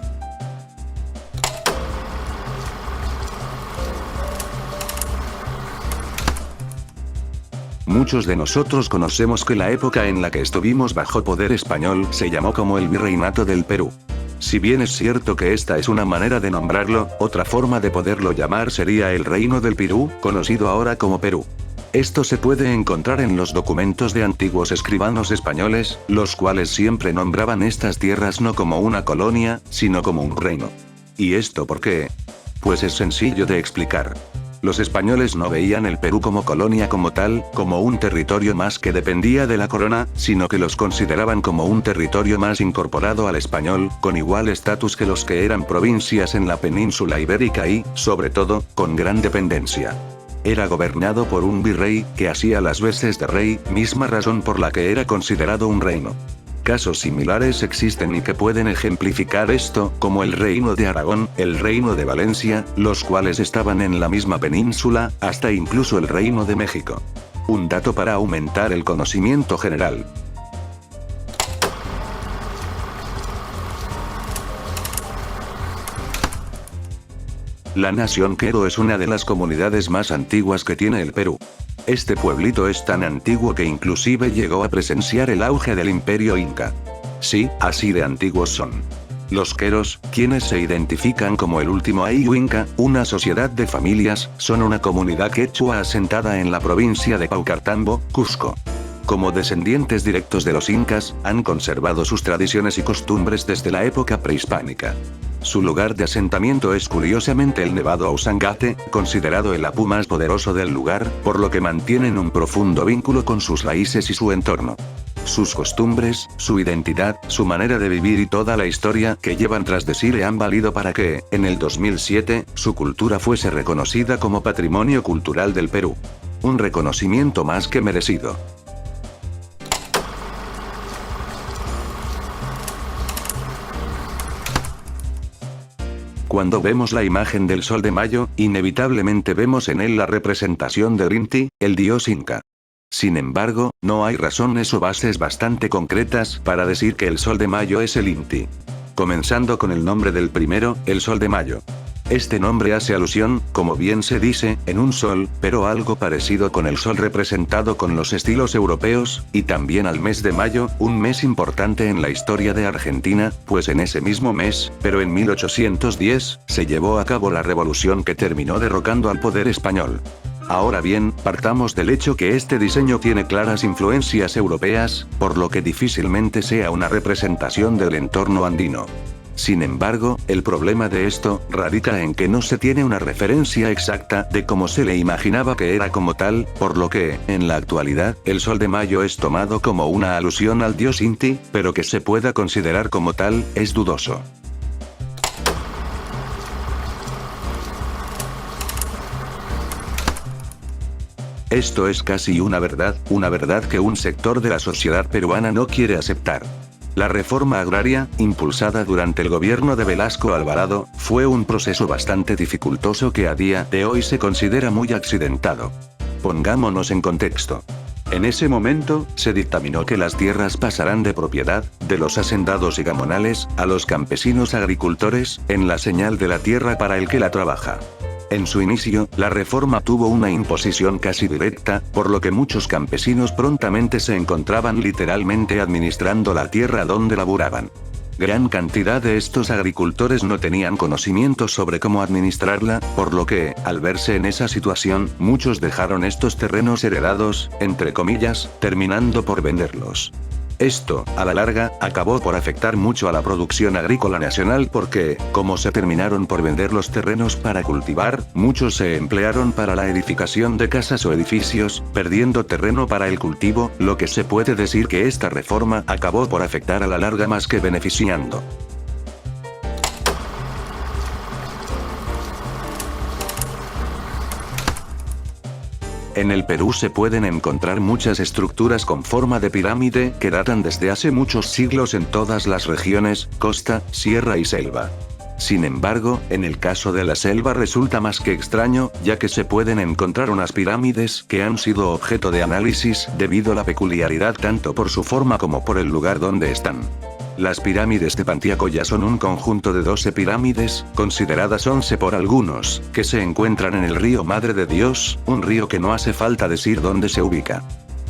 Muchos de nosotros conocemos que la época en la que estuvimos bajo poder español se llamó como el Virreinato del Perú. Si bien es cierto que esta es una manera de nombrarlo, otra forma de poderlo llamar sería el Reino del Pirú, conocido ahora como Perú. Esto se puede encontrar en los documentos de antiguos escribanos españoles, los cuales siempre nombraban estas tierras no como una colonia, sino como un reino. ¿Y esto por qué? Pues es sencillo de explicar. Los españoles no veían el Perú como colonia como tal, como un territorio más que dependía de la corona, sino que los consideraban como un territorio más incorporado al español, con igual estatus que los que eran provincias en la península ibérica y, sobre todo, con gran dependencia. Era gobernado por un virrey, que hacía las veces de rey, misma razón por la que era considerado un reino. Casos similares existen y que pueden ejemplificar esto, como el Reino de Aragón, el Reino de Valencia, los cuales estaban en la misma península, hasta incluso el Reino de México. Un dato para aumentar el conocimiento general. La nación Quero es una de las comunidades más antiguas que tiene el Perú. Este pueblito es tan antiguo que inclusive llegó a presenciar el auge del Imperio Inca. Sí, así de antiguos son. Los queros, quienes se identifican como el último Ayllu Inca, una sociedad de familias, son una comunidad quechua asentada en la provincia de Paucartambo, Cusco. Como descendientes directos de los incas, han conservado sus tradiciones y costumbres desde la época prehispánica. Su lugar de asentamiento es curiosamente el Nevado Ausangate, considerado el apu más poderoso del lugar, por lo que mantienen un profundo vínculo con sus raíces y su entorno. Sus costumbres, su identidad, su manera de vivir y toda la historia que llevan tras de sí le han valido para que, en el 2007, su cultura fuese reconocida como Patrimonio Cultural del Perú. Un reconocimiento más que merecido. Cuando vemos la imagen del Sol de Mayo, inevitablemente vemos en él la representación del Inti, el dios inca. Sin embargo, no hay razones o bases bastante concretas para decir que el Sol de Mayo es el Inti. Comenzando con el nombre del primero, el Sol de Mayo. Este nombre hace alusión, como bien se dice, en un sol, pero algo parecido con el sol representado con los estilos europeos, y también al mes de mayo, un mes importante en la historia de Argentina, pues en ese mismo mes, pero en 1810, se llevó a cabo la revolución que terminó derrocando al poder español. Ahora bien, partamos del hecho que este diseño tiene claras influencias europeas, por lo que difícilmente sea una representación del entorno andino. Sin embargo, el problema de esto radica en que no se tiene una referencia exacta de cómo se le imaginaba que era como tal, por lo que, en la actualidad, el Sol de Mayo es tomado como una alusión al dios Inti, pero que se pueda considerar como tal, es dudoso. Esto es casi una verdad que un sector de la sociedad peruana no quiere aceptar. La reforma agraria, impulsada durante el gobierno de Velasco Alvarado, fue un proceso bastante dificultoso que a día de hoy se considera muy accidentado. Pongámonos en contexto. En ese momento, se dictaminó que las tierras pasarán de propiedad de los hacendados y gamonales a los campesinos agricultores, en la señal de la tierra para el que la trabaja. En su inicio, la reforma tuvo una imposición casi directa, por lo que muchos campesinos prontamente se encontraban literalmente administrando la tierra donde laburaban. Gran cantidad de estos agricultores no tenían conocimiento sobre cómo administrarla, por lo que, al verse en esa situación, muchos dejaron estos terrenos heredados, entre comillas, terminando por venderlos. Esto, a la larga, acabó por afectar mucho a la producción agrícola nacional porque, como se terminaron por vender los terrenos para cultivar, muchos se emplearon para la edificación de casas o edificios, perdiendo terreno para el cultivo, lo que se puede decir que esta reforma acabó por afectar a la larga más que beneficiando. En el Perú se pueden encontrar muchas estructuras con forma de pirámide que datan desde hace muchos siglos en todas las regiones, costa, sierra y selva. Sin embargo, en el caso de la selva resulta más que extraño, ya que se pueden encontrar unas pirámides que han sido objeto de análisis debido a la peculiaridad tanto por su forma como por el lugar donde están. Las pirámides de Pantiacoya son un conjunto de 12 pirámides, consideradas 11 por algunos, que se encuentran en el río Madre de Dios, un río que no hace falta decir dónde se ubica.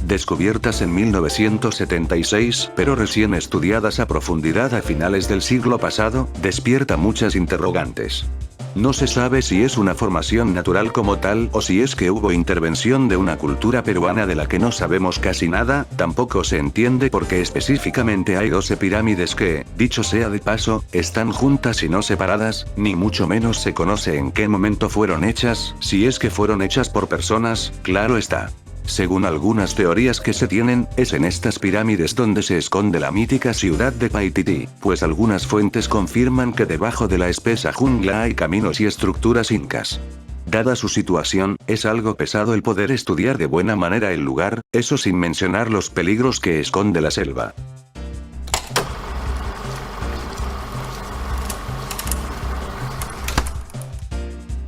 Descubiertas en 1976, pero recién estudiadas a profundidad a finales del siglo pasado, despierta muchas interrogantes. No se sabe si es una formación natural como tal o si es que hubo intervención de una cultura peruana de la que no sabemos casi nada, tampoco se entiende por qué específicamente hay 12 pirámides que, dicho sea de paso, están juntas y no separadas, ni mucho menos se conoce en qué momento fueron hechas, si es que fueron hechas por personas, claro está. Según algunas teorías que se tienen, es en estas pirámides donde se esconde la mítica ciudad de Paititi, pues algunas fuentes confirman que debajo de la espesa jungla hay caminos y estructuras incas. Dada su situación, es algo pesado el poder estudiar de buena manera el lugar, eso sin mencionar los peligros que esconde la selva.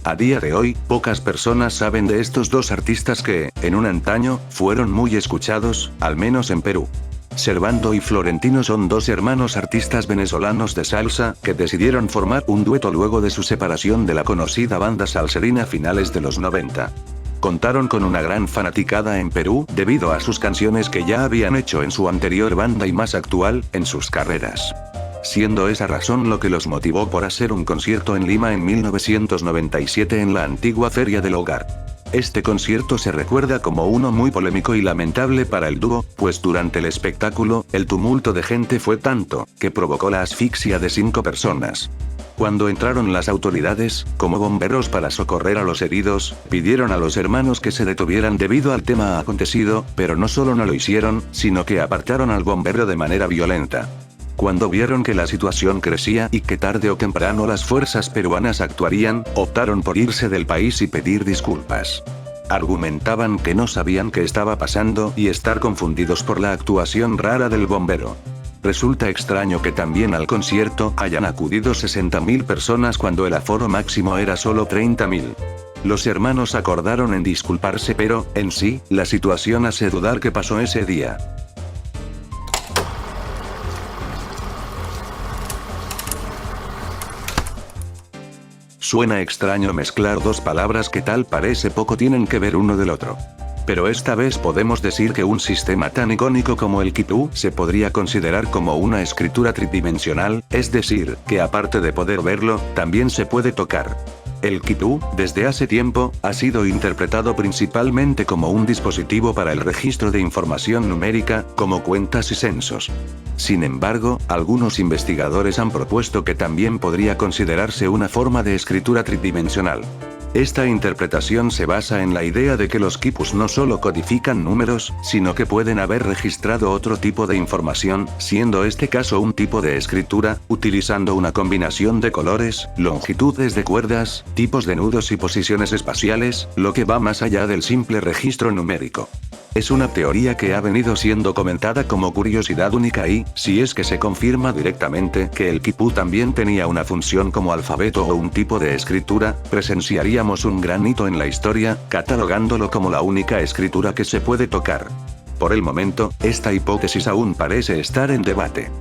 A día de hoy, pocas personas saben de estos dos artistas que, en un antaño, fueron muy escuchados, al menos en Perú. Servando y Florentino son dos hermanos artistas venezolanos de salsa, que decidieron formar un dueto luego de su separación de la conocida banda salserina a finales de los 90. Contaron con una gran fanaticada en Perú, debido a sus canciones que ya habían hecho en su anterior banda y más actual, en sus carreras. Siendo esa razón lo que los motivó por hacer un concierto en Lima en 1997 en la antigua Feria del Hogar. Este concierto se recuerda como uno muy polémico y lamentable para el dúo, pues durante el espectáculo, el tumulto de gente fue tanto, que provocó la asfixia de 5 personas. Cuando entraron las autoridades, como bomberos para socorrer a los heridos, pidieron a los hermanos que se detuvieran debido al tema acontecido, pero no solo no lo hicieron, sino que apartaron al bombero de manera violenta. Cuando vieron que la situación crecía y que tarde o temprano las fuerzas peruanas actuarían, optaron por irse del país y pedir disculpas. Argumentaban que no sabían qué estaba pasando y estar confundidos por la actuación rara del bombero. Resulta extraño que también al concierto hayan acudido 60.000 personas cuando el aforo máximo era solo 30.000. Los hermanos acordaron en disculparse, pero, en sí, la situación hace dudar qué pasó ese día. Suena extraño mezclar dos palabras que tal parece poco tienen que ver uno del otro. Pero esta vez podemos decir que un sistema tan icónico como el Quipu se podría considerar como una escritura tridimensional, es decir, que aparte de poder verlo, también se puede tocar. El Quipu, desde hace tiempo, ha sido interpretado principalmente como un dispositivo para el registro de información numérica, como cuentas y censos. Sin embargo, algunos investigadores han propuesto que también podría considerarse una forma de escritura tridimensional. Esta interpretación se basa en la idea de que los quipus no solo codifican números, sino que pueden haber registrado otro tipo de información, siendo este caso un tipo de escritura, utilizando una combinación de colores, longitudes de cuerdas, tipos de nudos y posiciones espaciales, lo que va más allá del simple registro numérico. Es una teoría que ha venido siendo comentada como curiosidad única y, si es que se confirma directamente que el Quipu también tenía una función como alfabeto o un tipo de escritura, presenciaríamos un gran hito en la historia, catalogándolo como la única escritura que se puede tocar. Por el momento, esta hipótesis aún parece estar en debate.